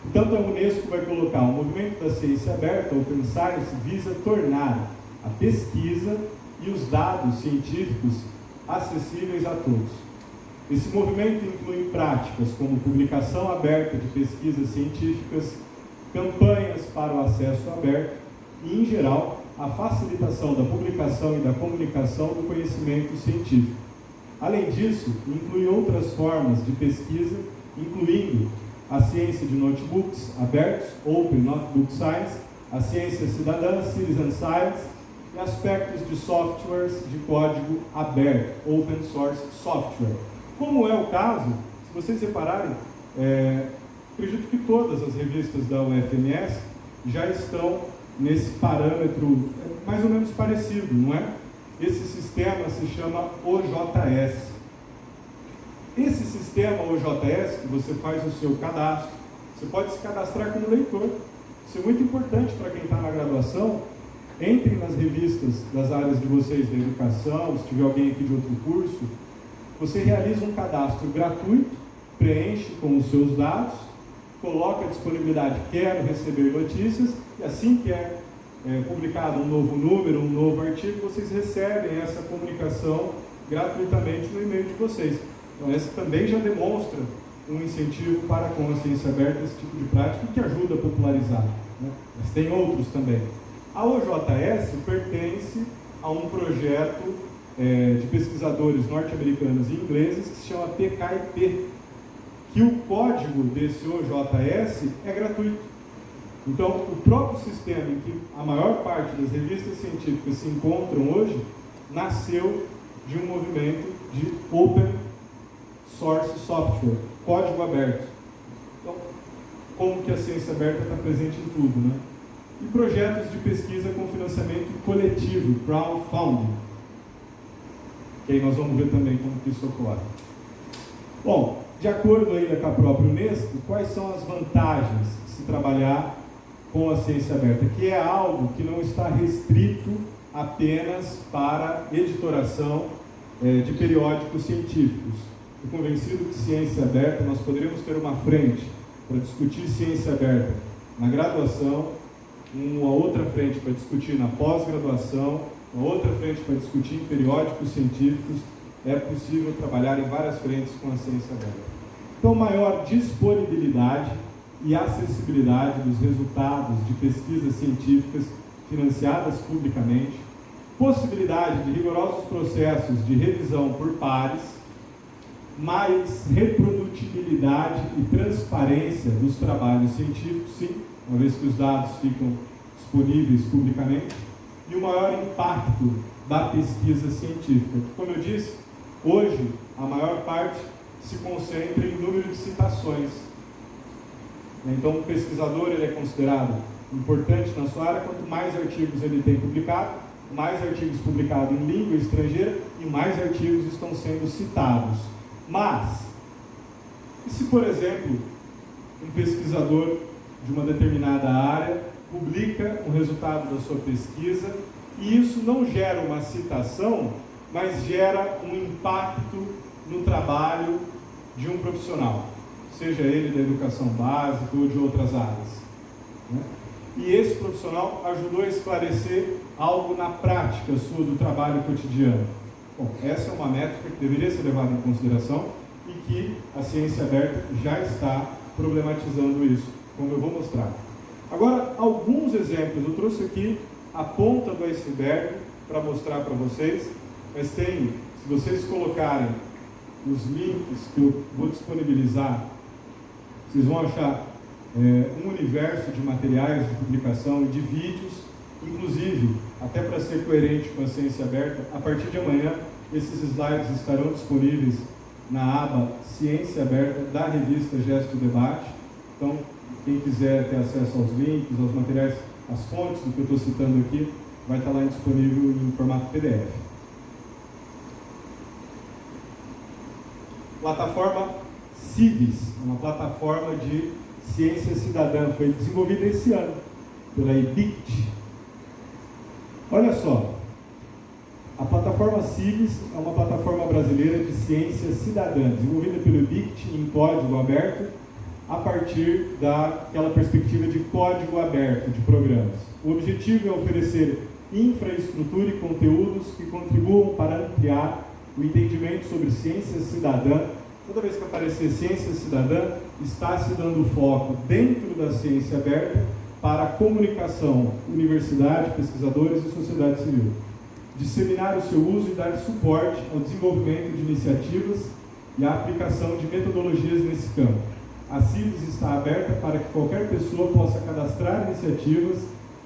S2: Então, a Unesco vai colocar o movimento da ciência aberta, Open Science, visa tornar a pesquisa e os dados científicos acessíveis a todos. Esse movimento inclui práticas como publicação aberta de pesquisas científicas, campanhas para o acesso aberto e, em geral, a facilitação da publicação e da comunicação do conhecimento científico. Além disso, inclui outras formas de pesquisa, incluindo a ciência de notebooks abertos, Open Notebook Science, a ciência cidadã, Citizen Science, e aspectos de softwares de código aberto, Open Source Software. Como é o caso, se vocês repararem, acredito que todas as revistas da UFMS já estão nesse parâmetro mais ou menos parecido, não é? Esse sistema se chama OJS. Esse sistema OJS, que você faz o seu cadastro, você pode se cadastrar como leitor. Isso é muito importante para quem está na graduação. Entre nas revistas das áreas de vocês da educação, se tiver alguém aqui de outro curso, você realiza um cadastro gratuito, preenche com os seus dados, coloca a disponibilidade, quero receber notícias, e assim que é publicado um novo número, um novo artigo, vocês recebem essa comunicação gratuitamente no e-mail de vocês. Então, essa também já demonstra um incentivo para com a ciência aberta, esse tipo de prática, que ajuda a popularizar, né? Mas tem outros também. A OJS pertence a um projeto de pesquisadores norte-americanos e ingleses que se chama PKIP, que o código desse OJS é gratuito. Então, o próprio sistema em que a maior parte das revistas científicas se encontram hoje, nasceu de um movimento de Open Source Software, código aberto. Então, como que a ciência aberta está presente em tudo, né? E projetos de pesquisa com financiamento coletivo, crowdfunding, que aí nós vamos ver também como que isso ocorre. Bom, de acordo ainda com a própria Unesco, quais são as vantagens de se trabalhar com a ciência aberta? Que é algo que não está restrito apenas para editoração de periódicos científicos. Estou convencido que ciência aberta, nós poderíamos ter uma frente para discutir ciência aberta na graduação, uma outra frente para discutir na pós-graduação, uma outra frente para discutir em periódicos científicos. É possível trabalhar em várias frentes com a ciência aberta. Então, maior disponibilidade e acessibilidade dos resultados de pesquisas científicas financiadas publicamente, possibilidade de rigorosos processos de revisão por pares, mais reprodutibilidade e transparência dos trabalhos científicos, sim, uma vez que os dados ficam disponíveis publicamente, e o maior impacto da pesquisa científica. Como eu disse, Hoje, a maior parte se concentra em número de citações. Então, o pesquisador ele é considerado importante na sua área quanto mais artigos ele tem publicado, mais artigos publicados em língua estrangeira e mais artigos estão sendo citados. Mas, e se, por exemplo, um pesquisador de uma determinada área publica um resultado da sua pesquisa e isso não gera uma citação, mas gera um impacto no trabalho de um profissional, seja ele da educação básica ou de outras áreas, né? E esse profissional ajudou a esclarecer algo na prática sua do trabalho cotidiano. Bom, essa é uma métrica que deveria ser levada em consideração e que a ciência aberta já está problematizando isso, como eu vou mostrar. Agora, alguns exemplos. Eu trouxe aqui a ponta do iceberg para mostrar para vocês, mas tem, se vocês colocarem os links que eu vou disponibilizar, vocês vão achar um universo de materiais de publicação e de vídeos, inclusive, até para ser coerente com a ciência aberta, a partir de amanhã, esses slides estarão disponíveis na aba Ciência Aberta da revista Gesto Debate. Então, quem quiser ter acesso aos links, aos materiais, às fontes do que eu estou citando aqui, vai estar lá disponível em formato PDF. Plataforma Civis, uma plataforma de ciência cidadã, foi desenvolvida esse ano pela IBICT. Olha só, a plataforma Civis é uma plataforma brasileira de ciência cidadã, desenvolvida pelo IBICT em código aberto, a partir daquela perspectiva de código aberto de programas. O objetivo é oferecer infraestrutura e conteúdos que contribuam para ampliar o entendimento sobre ciência cidadã. Toda vez que aparecer ciência cidadã, está se dando foco dentro da ciência aberta para a comunicação, universidade, pesquisadores e sociedade civil. Disseminar o seu uso e dar suporte ao desenvolvimento de iniciativas e à aplicação de metodologias nesse campo. A Civis está aberta para que qualquer pessoa possa cadastrar iniciativas,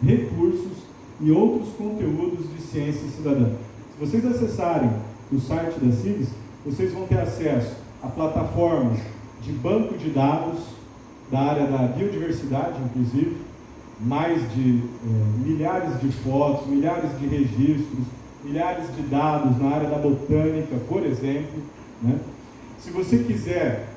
S2: recursos e outros conteúdos de ciência cidadã. Se vocês acessarem o site da Civis, vocês vão ter acesso a plataformas de banco de dados da área da biodiversidade, inclusive, mais de milhares de fotos, milhares de registros, milhares de dados na área da botânica, por exemplo, né? Se você quiser,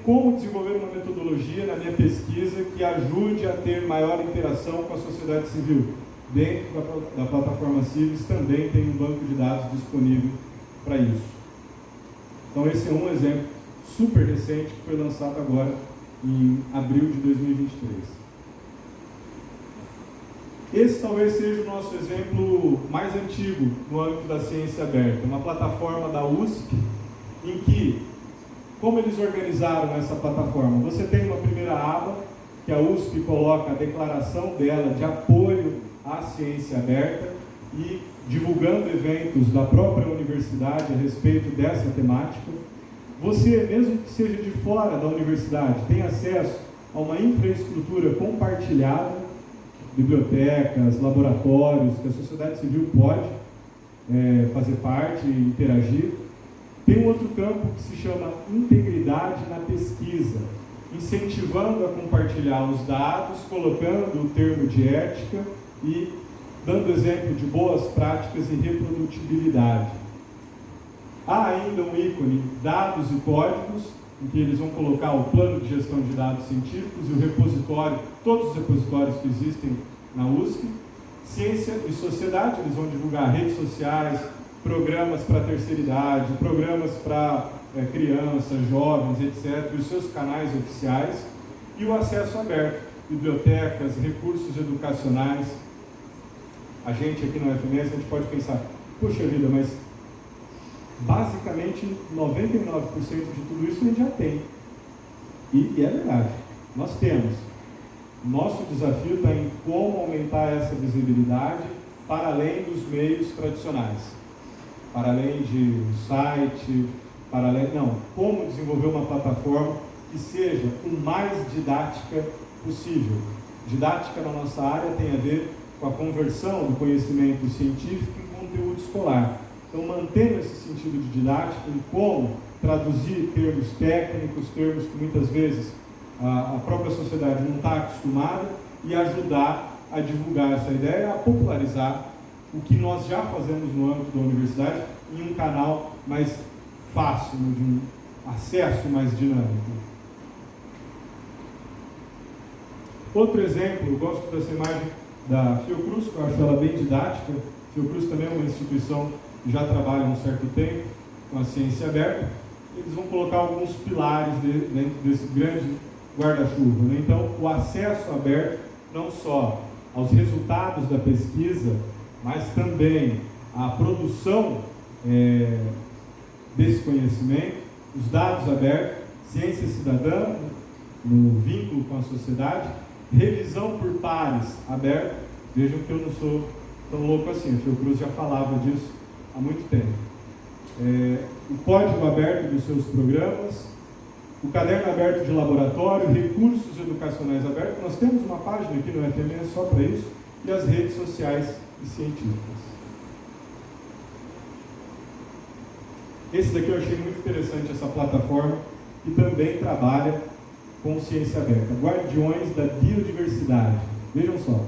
S2: como desenvolver uma metodologia na minha pesquisa que ajude a ter maior interação com a sociedade civil, dentro da plataforma Civis também tem um banco de dados disponível para isso. Então esse é um exemplo super recente que foi lançado agora em abril de 2023. Esse talvez seja o nosso exemplo mais antigo no âmbito da ciência aberta, uma plataforma da USP, em que, como eles organizaram essa plataforma? Você tem uma primeira aba, que a USP coloca a declaração dela de apoio à ciência aberta e divulgando eventos da própria universidade a respeito dessa temática. Você, mesmo que seja de fora da universidade, tem acesso a uma infraestrutura compartilhada, bibliotecas, laboratórios, que a sociedade civil pode fazer parte e interagir. Tem um outro campo que se chama integridade na pesquisa, incentivando a compartilhar os dados, colocando o termo de ética e dando exemplo de boas práticas e reprodutibilidade. Há ainda um ícone, dados e códigos, em que eles vão colocar o plano de gestão de dados científicos e o repositório, todos os repositórios que existem na USP. Ciência e sociedade, eles vão divulgar redes sociais, programas para a terceira idade, programas para crianças, jovens, etc., e os seus canais oficiais. E o acesso aberto, bibliotecas, recursos educacionais. A gente aqui no FMS, a gente pode pensar, poxa vida, mas basicamente 99% de tudo isso a gente já tem. E é verdade, nós temos. Nosso desafio está em como aumentar essa visibilidade para além dos meios tradicionais. Para além de site, como desenvolver uma plataforma que seja o mais didática possível. Didática na nossa área tem a ver com a conversão do conhecimento científico em conteúdo escolar. Então, mantendo esse sentido de didática em como traduzir termos técnicos, termos que muitas vezes a própria sociedade não está acostumada, e ajudar a divulgar essa ideia, a popularizar o que nós já fazemos no âmbito da universidade em um canal mais fácil, de um acesso mais dinâmico. Outro exemplo, eu gosto dessa imagem da Fiocruz, que eu acho ela bem didática. A Fiocruz também é uma instituição que já trabalha há um certo tempo com a ciência aberta. Eles vão colocar alguns pilares dentro desse grande guarda-chuva, né? Então, o acesso aberto não só aos resultados da pesquisa, mas também à produção desse conhecimento, os dados abertos, ciência cidadã, no vínculo com a sociedade, revisão por pares aberta. Vejam que eu não sou tão louco assim, a Fiocruz já falava disso há muito tempo. O código aberto dos seus programas, o caderno aberto de laboratório, recursos educacionais abertos. Nós temos uma página aqui no FMS só para isso, e as redes sociais e científicas. Esse daqui eu achei muito interessante, essa plataforma, que também trabalha com ciência aberta. Guardiões da Biodiversidade. Vejam só.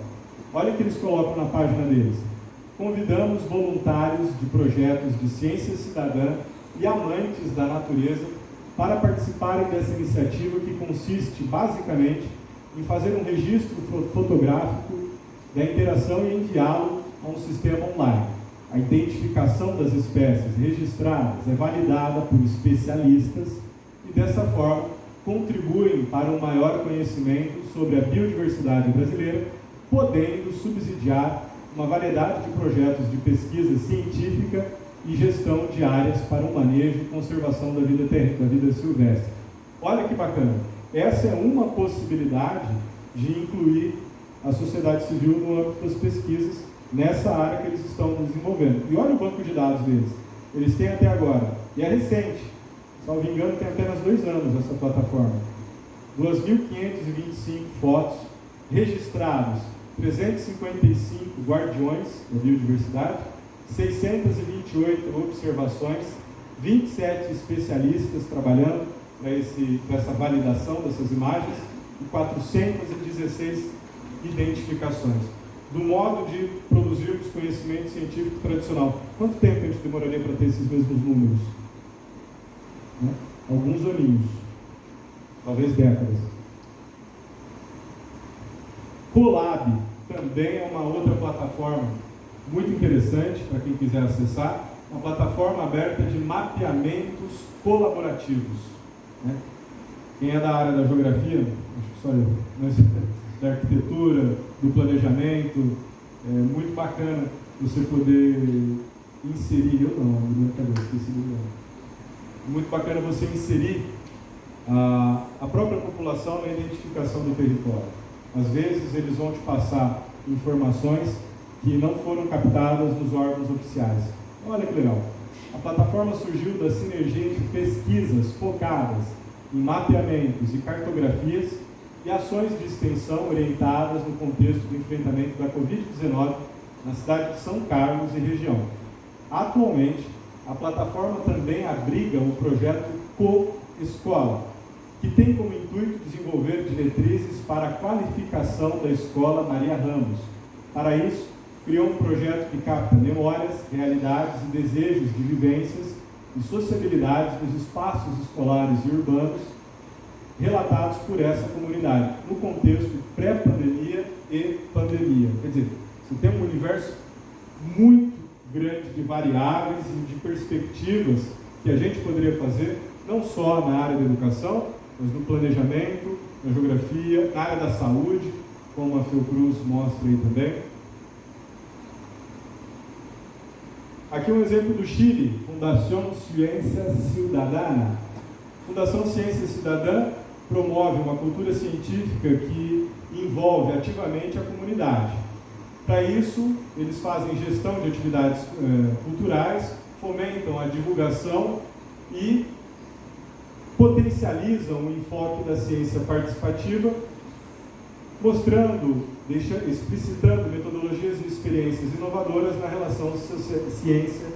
S2: Olha o que eles colocam na página deles. Convidamos voluntários de projetos de ciência cidadã e amantes da natureza para participarem dessa iniciativa, que consiste basicamente em fazer um registro fotográfico da interação e enviá-lo a um sistema online. A identificação das espécies registradas é validada por especialistas e, dessa forma, contribuem para um maior conhecimento sobre a biodiversidade brasileira, podendo subsidiar uma variedade de projetos de pesquisa científica e gestão de áreas para o manejo e conservação da vida terrestre, da vida silvestre. Olha que bacana! Essa é uma possibilidade de incluir a sociedade civil no âmbito das pesquisas nessa área que eles estão desenvolvendo. E olha o banco de dados deles. Eles têm até agora, e é recente, salvo engano, tem apenas 2 anos essa plataforma, 2.525 fotos registrados, 355 guardiões da biodiversidade, 628 observações, 27 especialistas trabalhando para essa validação dessas imagens e 416 identificações. Do modo de produzirmos conhecimento científico tradicional. Quanto tempo a gente demoraria para ter esses mesmos números? Alguns aninhos, talvez décadas. Colab também é uma outra plataforma muito interessante para quem quiser acessar, uma plataforma aberta de mapeamentos colaborativos. Quem é da área da geografia, acho que só eu, mas da arquitetura, do planejamento, é muito bacana você poder inserir, muito bacana você inserir a própria população na identificação do território. Às vezes eles vão te passar informações que não foram captadas nos órgãos oficiais. Olha que legal. A plataforma surgiu da sinergia entre pesquisas focadas em mapeamentos e cartografias e ações de extensão orientadas no contexto do enfrentamento da Covid-19 na cidade de São Carlos e região. Atualmente, a plataforma também abriga o projeto Co-Escola, que tem como intuito desenvolver diretrizes para a qualificação da Escola Maria Ramos. Para isso, criou um projeto que capta memórias, realidades e desejos de vivências e sociabilidades dos espaços escolares e urbanos relatados por essa comunidade, no contexto pré-pandemia e pandemia. Quer dizer, você tem um universo muito grande de variáveis e de perspectivas que a gente poderia fazer, não só na área da educação, mas no planejamento, na geografia, na área da saúde, como a Fiocruz mostra aí também. Aqui um exemplo do Chile, Fundação Ciência Cidadana. Fundação Ciência Cidadã promove uma cultura científica que envolve ativamente a comunidade. Para isso, eles fazem gestão de atividades culturais, fomentam a divulgação e potencializam o enfoque da ciência participativa, mostrando, explicitando metodologias e experiências inovadoras na relação ciência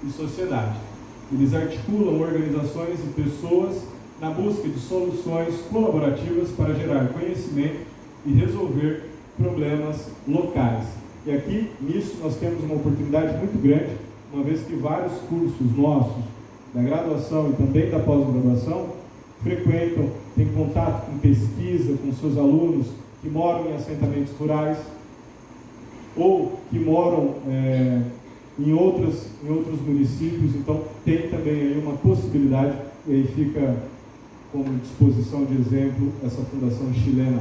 S2: e sociedade. Eles articulam organizações e pessoas na busca de soluções colaborativas para gerar conhecimento e resolver problemas locais. E aqui, nisso, nós temos uma oportunidade muito grande, uma vez que vários cursos nossos, da graduação e também da pós-graduação, frequentam, têm contato com pesquisa, com seus alunos que moram em assentamentos rurais ou que moram em outros municípios. Então, tem também aí uma possibilidade, e aí fica como disposição de exemplo essa fundação chilena.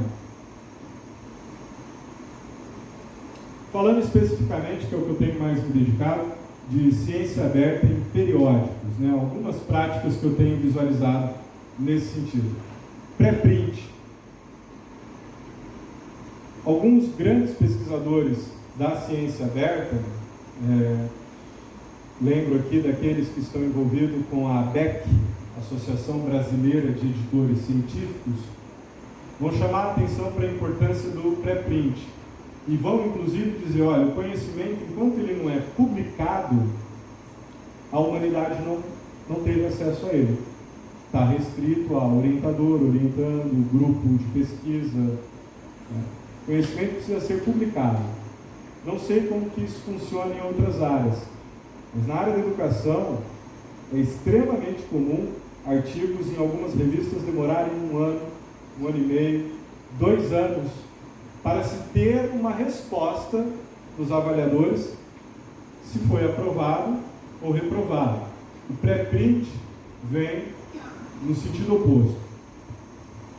S2: Falando especificamente, que é o que eu tenho mais me dedicado, de ciência aberta em periódicos, né? Algumas práticas que eu tenho visualizado nesse sentido. Pré-print. Alguns grandes pesquisadores da ciência aberta, lembro aqui daqueles que estão envolvidos com a ABEC, Associação Brasileira de Editores Científicos, vão chamar a atenção para a importância do pré-print. E vão, inclusive, dizer, olha, o conhecimento, enquanto ele não é publicado, a humanidade não teve acesso a ele. Está restrito ao orientador, orientando, o grupo de pesquisa. O conhecimento precisa ser publicado. Não sei como que isso funciona em outras áreas, mas na área da educação é extremamente comum artigos em algumas revistas demorarem 1 ano, 1 ano e meio, 2 anos, para se ter uma resposta dos avaliadores se foi aprovado ou reprovado. O pré-print vem no sentido oposto.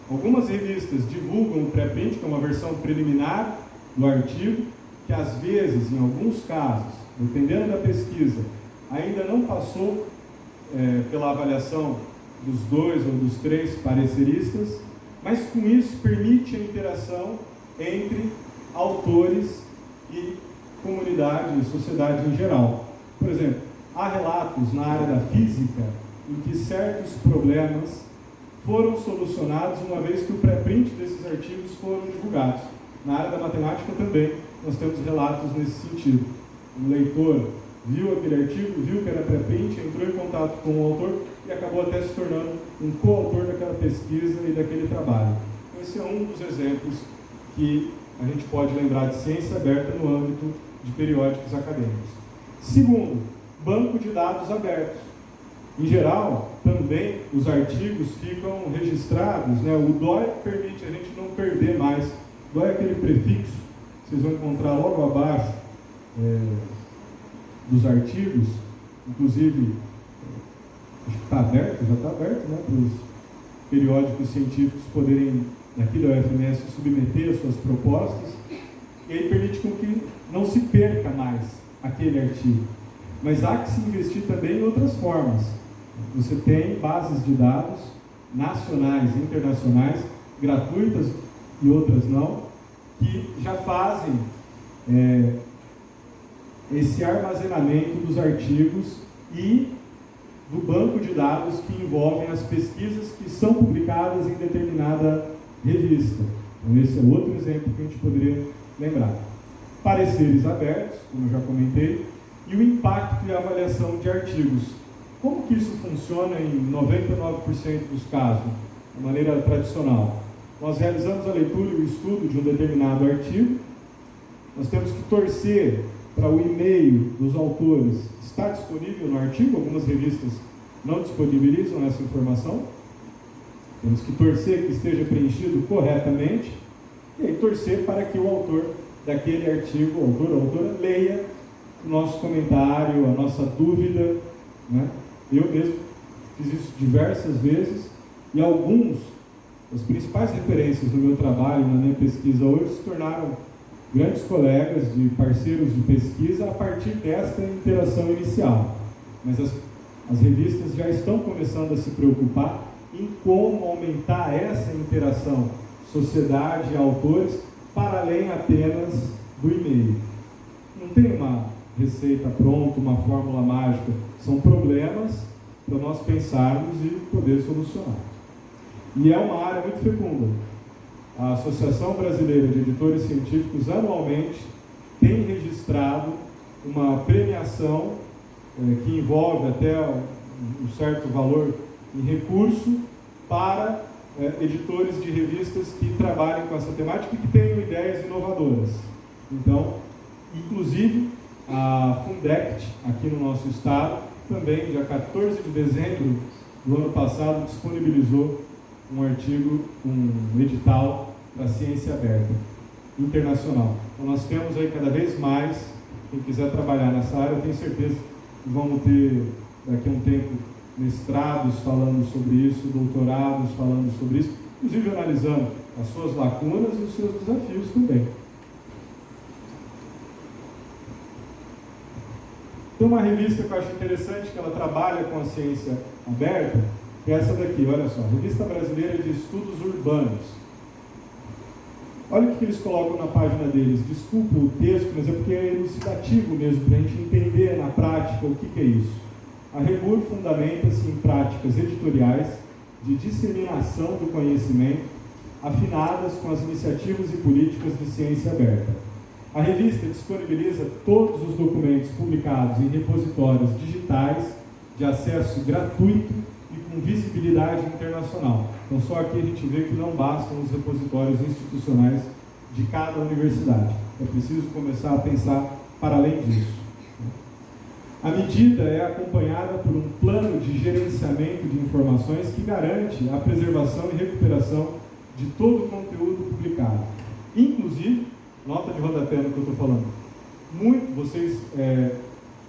S2: Algumas revistas divulgam o pré-print, que é uma versão preliminar do artigo, que às vezes, em alguns casos, dependendo da pesquisa, ainda não passou pela avaliação dos 2 ou dos 3 pareceristas, mas com isso permite a interação entre autores e comunidade e sociedade em geral. Por exemplo, há relatos na área da física em que certos problemas foram solucionados uma vez que o pré-print desses artigos foram divulgados. Na área da matemática também nós temos relatos nesse sentido. O leitor viu aquele artigo, viu que era pré-print, entrou em contato com o autor e acabou até se tornando um coautor daquela pesquisa e daquele trabalho. Esse é um dos exemplos que a gente pode lembrar de ciência aberta no âmbito de periódicos acadêmicos. Segundo, banco de dados abertos. Em geral, também os artigos ficam registrados, né? O DOI permite a gente não perder mais. DOI é aquele prefixo que vocês vão encontrar logo abaixo dos artigos, inclusive, acho que está aberto, já está aberto, né? Para os periódicos científicos poderem, aqui da UFMS, submeter as suas propostas, e aí permite com que não se perca mais aquele artigo. Mas há que se investir também em outras formas. Você tem bases de dados nacionais e internacionais, gratuitas e outras não, que já fazem esse armazenamento dos artigos e do banco de dados que envolvem as pesquisas que são publicadas em determinada revista. Então, esse é outro exemplo que a gente poderia lembrar. Pareceres abertos, como eu já comentei, e o impacto e avaliação de artigos. Como que isso funciona em 99% dos casos, de maneira tradicional? Nós realizamos a leitura e o estudo de um determinado artigo, nós temos que torcer para o e-mail dos autores estar disponível no artigo, algumas revistas não disponibilizam essa informação, temos que torcer que esteja preenchido corretamente, e aí torcer para que o autor daquele artigo, o autor ou autora, leia o nosso comentário, a nossa dúvida, né? Eu mesmo fiz isso diversas vezes, e alguns, as principais referências no meu trabalho, na minha pesquisa hoje, se tornaram grandes colegas, de parceiros de pesquisa, a partir desta interação inicial. Mas as revistas já estão começando a se preocupar em como aumentar essa interação sociedade e autores para além apenas do e-mail. Não tem uma receita pronta, uma fórmula mágica. São problemas para nós pensarmos e poder solucionar. E é uma área muito fecunda. A Associação Brasileira de Editores Científicos anualmente tem registrado uma premiação que envolve até um certo valor em recurso para editores de revistas que trabalhem com essa temática e que tenham ideias inovadoras. Então, inclusive, a Fundect, aqui no nosso estado, também, dia 14 de dezembro do ano passado, disponibilizou um artigo, um edital para ciência aberta, internacional. Então, nós temos aí cada vez mais, quem quiser trabalhar nessa área, eu tenho certeza que vamos ter, daqui a um tempo, mestrados falando sobre isso, doutorados falando sobre isso, inclusive analisando as suas lacunas e os seus desafios também. Tem uma revista que eu acho interessante, que ela trabalha com a ciência aberta, que é essa daqui, olha só, Revista Brasileira de Estudos Urbanos. Olha o que eles colocam na página deles. Desculpa o texto, mas é porque é elucidativo mesmo, para a gente entender na prática o que é isso. A REBUR fundamenta-se em práticas editoriais de disseminação do conhecimento, afinadas com as iniciativas e políticas de ciência aberta. A revista disponibiliza todos os documentos publicados em repositórios digitais de acesso gratuito e com visibilidade internacional. Então, só aqui a gente vê que não bastam os repositórios institucionais de cada universidade. É preciso começar a pensar para além disso. A medida é acompanhada por um plano de gerenciamento de informações que garante a preservação e recuperação de todo o conteúdo publicado. Inclusive, nota de rodapé no que eu estou falando,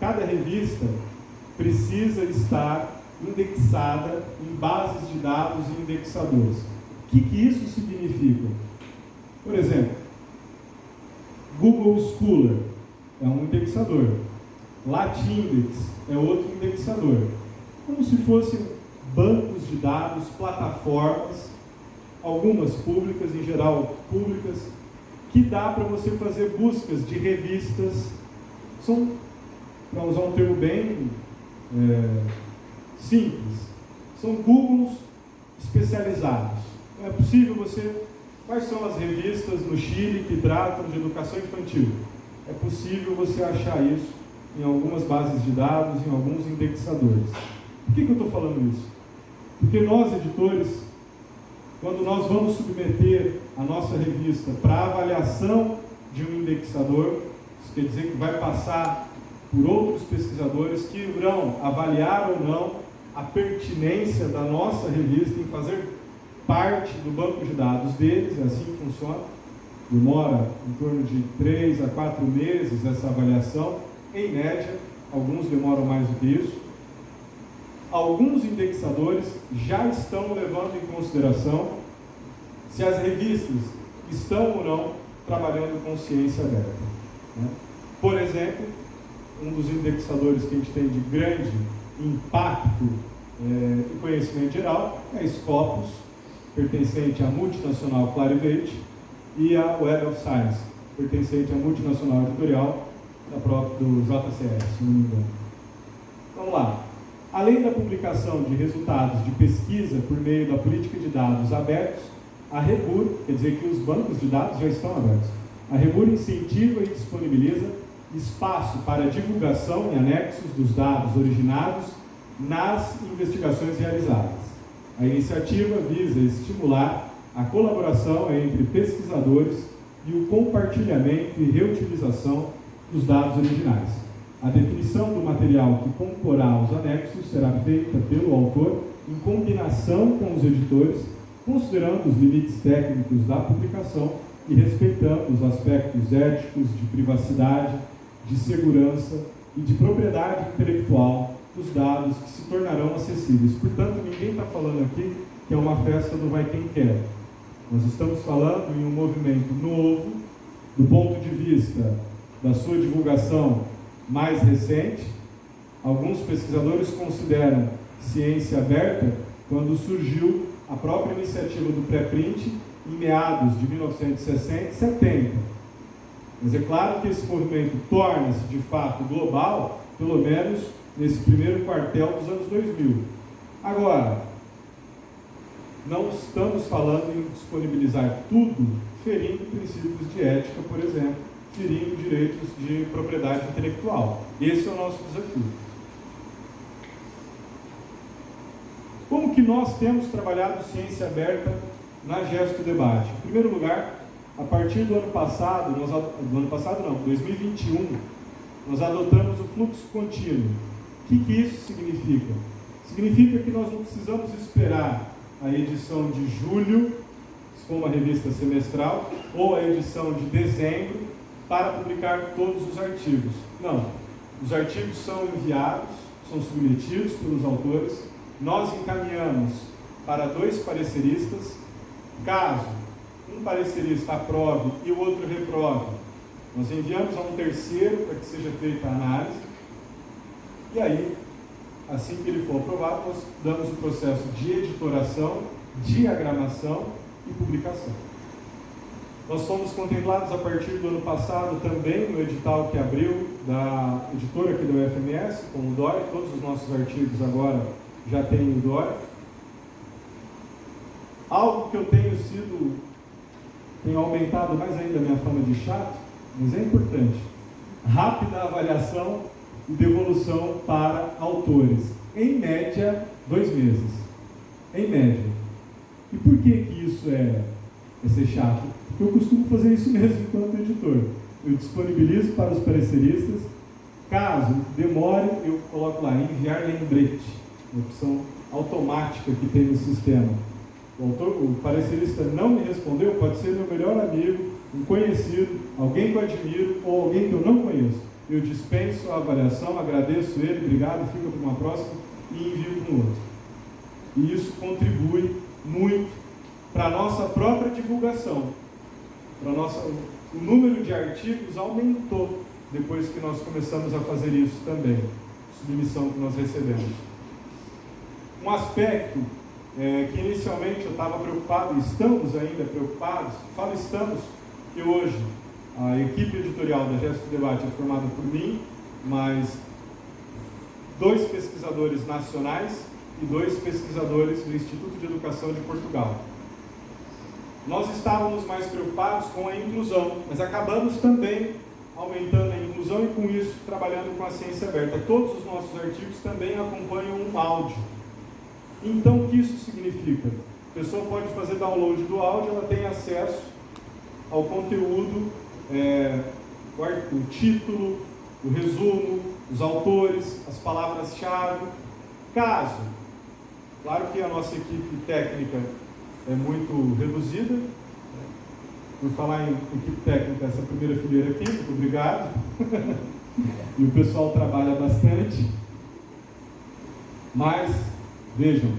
S2: cada revista precisa estar indexada em bases de dados e indexadores. O que isso significa? Por exemplo, Google Scholar é um indexador, Latindex é outro indexador, como se fossem bancos de dados, plataformas, algumas públicas, em geral públicas, que dá para você fazer buscas de revistas, são, para usar um termo bem simples, são Googles especializados. É possível você... Quais são as revistas no Chile que tratam de educação infantil? É possível você achar isso em algumas bases de dados, em alguns indexadores. Por que eu estou falando isso? Porque nós, editores, quando nós vamos submeter a nossa revista para avaliação de um indexador, isso quer dizer que vai passar por outros pesquisadores que irão avaliar ou não a pertinência da nossa revista em fazer parte do banco de dados deles, é assim que funciona. Demora em torno de 3 a 4 meses essa avaliação, em média, alguns demoram mais do que isso. Alguns indexadores já estão levando em consideração se as revistas estão ou não trabalhando com ciência aberta. Né? Por exemplo, um dos indexadores que a gente tem de grande impacto e conhecimento geral é a Scopus, pertencente à multinacional Clarivate, e a Web of Science, pertencente à multinacional editorial do JCS, se não me engano. Vamos lá. Além da publicação de resultados de pesquisa por meio da política de dados abertos, a REBUR, quer dizer que os bancos de dados já estão abertos, a REBUR incentiva e disponibiliza espaço para divulgação em anexos dos dados originados nas investigações realizadas. A iniciativa visa estimular a colaboração entre pesquisadores e o compartilhamento e reutilização dos dados originais. A definição do material que comporá aos anexos será feita pelo autor em combinação com os editores, considerando os limites técnicos da publicação e respeitando os aspectos éticos de privacidade, de segurança e de propriedade intelectual dos dados que se tornarão acessíveis. Portanto, ninguém está falando aqui que é uma festa do vai quem quer. Nós estamos falando em um movimento novo, do ponto de vista da sua divulgação mais recente. Alguns pesquisadores consideram ciência aberta quando surgiu a própria iniciativa do pré-print em meados de 1960 e 70. Mas é claro que esse movimento torna-se de fato global, pelo menos nesse primeiro quartel dos anos 2000. Agora, não estamos falando em disponibilizar tudo, ferindo princípios de ética, por exemplo, ferindo direitos de propriedade intelectual. Esse é o nosso desafio. Como que nós temos trabalhado ciência aberta na Gesto Debate? Em primeiro lugar, a partir do ano passado, 2021, nós adotamos o fluxo contínuo. O que isso significa? Significa que nós não precisamos esperar a edição de julho, se for uma revista semestral, ou a edição de dezembro, para publicar todos os artigos. Não. Os artigos são enviados, são submetidos pelos autores, nós encaminhamos para 2 pareceristas. Caso um parecerista aprove e o outro reprove, nós enviamos a um terceiro para que seja feita a análise, e aí, assim que ele for aprovado, nós damos o processo de editoração, diagramação e publicação. Nós fomos contemplados a partir do ano passado também no edital que abriu da editora aqui do UFMS, com o DOI. Todos os nossos artigos agora já têm o DOI. Algo que eu tenho aumentado mais ainda a minha fama de chato, mas é importante: rápida avaliação e devolução para autores. Em média, 2 meses. Em média. E por que isso é ser chato? Porque eu costumo fazer isso mesmo enquanto editor. Eu disponibilizo para os pareceristas. Caso demore, eu coloco lá, enviar lembrete, uma opção automática que tem no sistema. O parecerista não me respondeu, pode ser meu melhor amigo, um conhecido, alguém que eu admiro ou alguém que eu não conheço. Eu dispenso a avaliação, agradeço ele, obrigado, fica para uma próxima e envio para o outro. E isso contribui muito para a nossa própria divulgação. O número de artigos aumentou depois que nós começamos a fazer isso também, submissão que nós recebemos. Um aspecto que inicialmente eu estava preocupado, e estamos ainda preocupados, falo estamos, que hoje a equipe editorial da Gesto Debate é formada por mim, mais 2 pesquisadores nacionais e 2 pesquisadores do Instituto de Educação de Portugal. Nós estávamos mais preocupados com a inclusão, mas acabamos também aumentando a inclusão e com isso trabalhando com a ciência aberta. Todos os nossos artigos também acompanham um áudio. Então, o que isso significa? A pessoa pode fazer download do áudio, ela tem acesso ao conteúdo, o título, o resumo, os autores, as palavras-chave. Caso, claro que a nossa equipe técnica é muito reduzida. Por falar em equipe técnica, essa primeira fileira aqui, muito obrigado. E o pessoal trabalha bastante. Mas, vejam,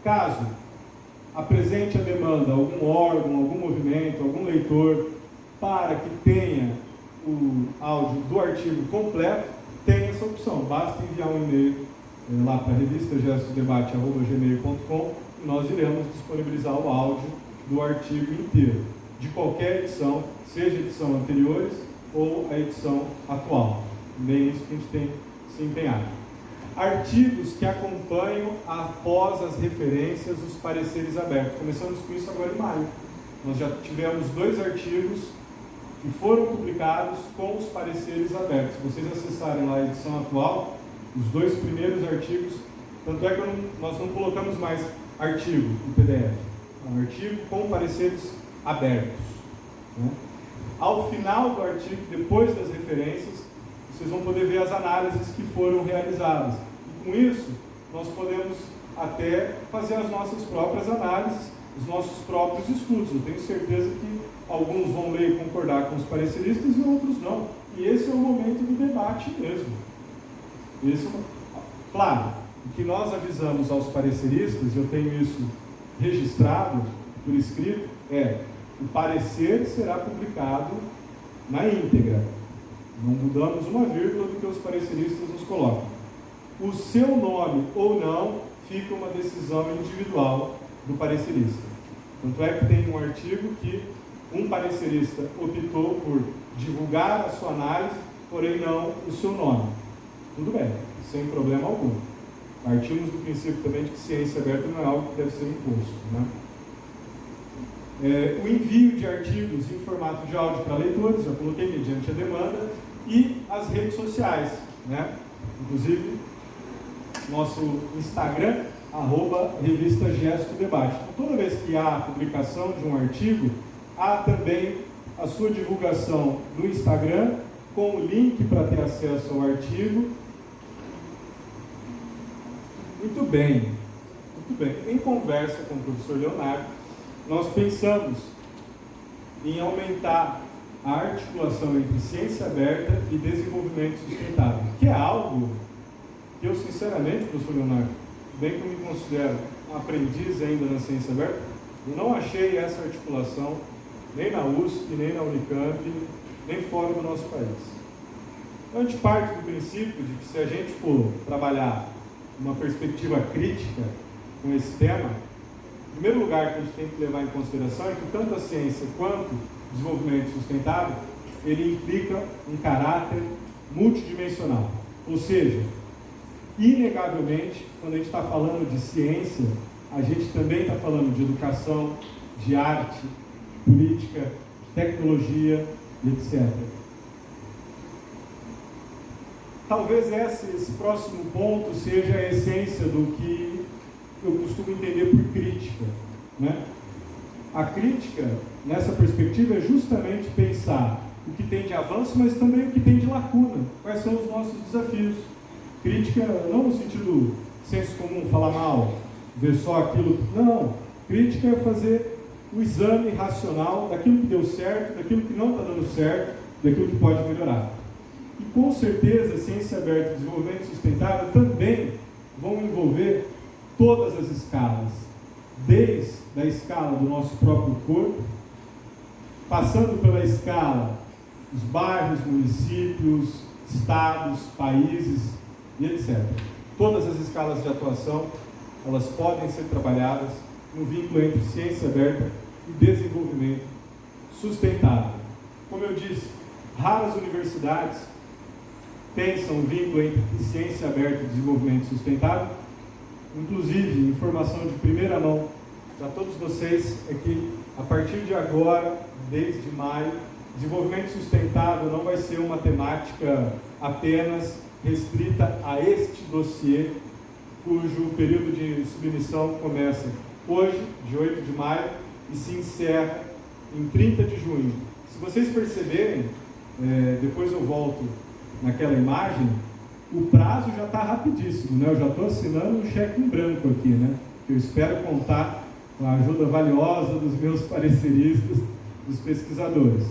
S2: caso apresente a demanda algum órgão, algum movimento, algum leitor, para que tenha o áudio do artigo completo, tem essa opção. Basta enviar um e-mail lá para a revista gestodebate@gmail.com e nós iremos disponibilizar o áudio do artigo inteiro, de qualquer edição, seja edição anteriores ou a edição atual. Bem isso que a gente tem se empenhado. Artigos que acompanham após as referências, os pareceres abertos. Começamos com isso agora em maio. Nós já tivemos 2 artigos que foram publicados com os pareceres abertos. Se vocês acessarem lá a edição atual, os 2 primeiros artigos, tanto é que nós não colocamos mais artigo no PDF, é um artigo com pareceres abertos. Né? Ao final do artigo, depois das referências, vocês vão poder ver as análises que foram realizadas. E com isso, nós podemos até fazer as nossas próprias análises, os nossos próprios estudos. Eu tenho certeza que alguns vão ler e concordar com os pareceristas e outros não. E esse é o momento do debate mesmo. Claro, o que nós avisamos aos pareceristas, eu tenho isso registrado por escrito, o parecer será publicado na íntegra. Não mudamos uma vírgula do que os pareceristas nos colocam. O seu nome ou não fica uma decisão individual do parecerista. Tanto é que tem um artigo que um parecerista optou por divulgar a sua análise, porém não o seu nome. Tudo bem, sem problema algum. Partimos do princípio também de que ciência aberta não é algo que deve ser imposto. Né? O envio de artigos em formato de áudio para leitores, já coloquei mediante a demanda, e as redes sociais. Né? Inclusive, nosso Instagram, @revista Gesto Debate. Então, toda vez que há a publicação de um artigo, há também a sua divulgação no Instagram, com o link para ter acesso ao artigo. Muito bem, muito bem. Em conversa com o professor Leonardo, nós pensamos em aumentar a articulação entre ciência aberta e desenvolvimento sustentável, que é algo que eu, sinceramente, professor Leonardo, bem que eu me considero um aprendiz ainda na ciência aberta, eu não achei essa articulação nem na USP, nem na Unicamp, nem fora do nosso país. Então, a gente parte do princípio de que se a gente for trabalhar uma perspectiva crítica com esse tema, o primeiro lugar que a gente tem que levar em consideração é que tanto a ciência quanto o desenvolvimento sustentável, ele implica um caráter multidimensional. Ou seja, inegavelmente, quando a gente está falando de ciência, a gente também está falando de educação, de arte, política, tecnologia, etc. Talvez esse próximo ponto seja a essência do que eu costumo entender por crítica, né? A crítica, nessa perspectiva, é justamente pensar o que tem de avanço, mas também o que tem de lacuna. Quais são os nossos desafios? Crítica não no sentido senso comum, falar mal, ver só aquilo. Não. Crítica é fazer o exame racional daquilo que deu certo, daquilo que não está dando certo, daquilo que pode melhorar. E com certeza, ciência aberta e desenvolvimento sustentável também vão envolver todas as escalas, desde a escala do nosso próprio corpo, passando pela escala dos bairros, municípios, estados, países e etc. Todas as escalas de atuação, elas podem ser trabalhadas no vínculo entre ciência aberta e desenvolvimento sustentável. Como eu disse, raras universidades pensam o vínculo entre ciência aberta e desenvolvimento sustentável. Inclusive, informação de primeira mão para todos vocês é que, a partir de agora, desde maio, desenvolvimento sustentável não vai ser uma temática apenas restrita a este dossiê, cujo período de submissão começa hoje, de 8 de maio, e se encerra em 30 de junho. Se vocês perceberem, depois eu volto naquela imagem, o prazo já está rapidíssimo, né? Eu já estou assinando um cheque em branco aqui, né? Eu espero contar com a ajuda valiosa dos meus pareceristas, dos pesquisadores.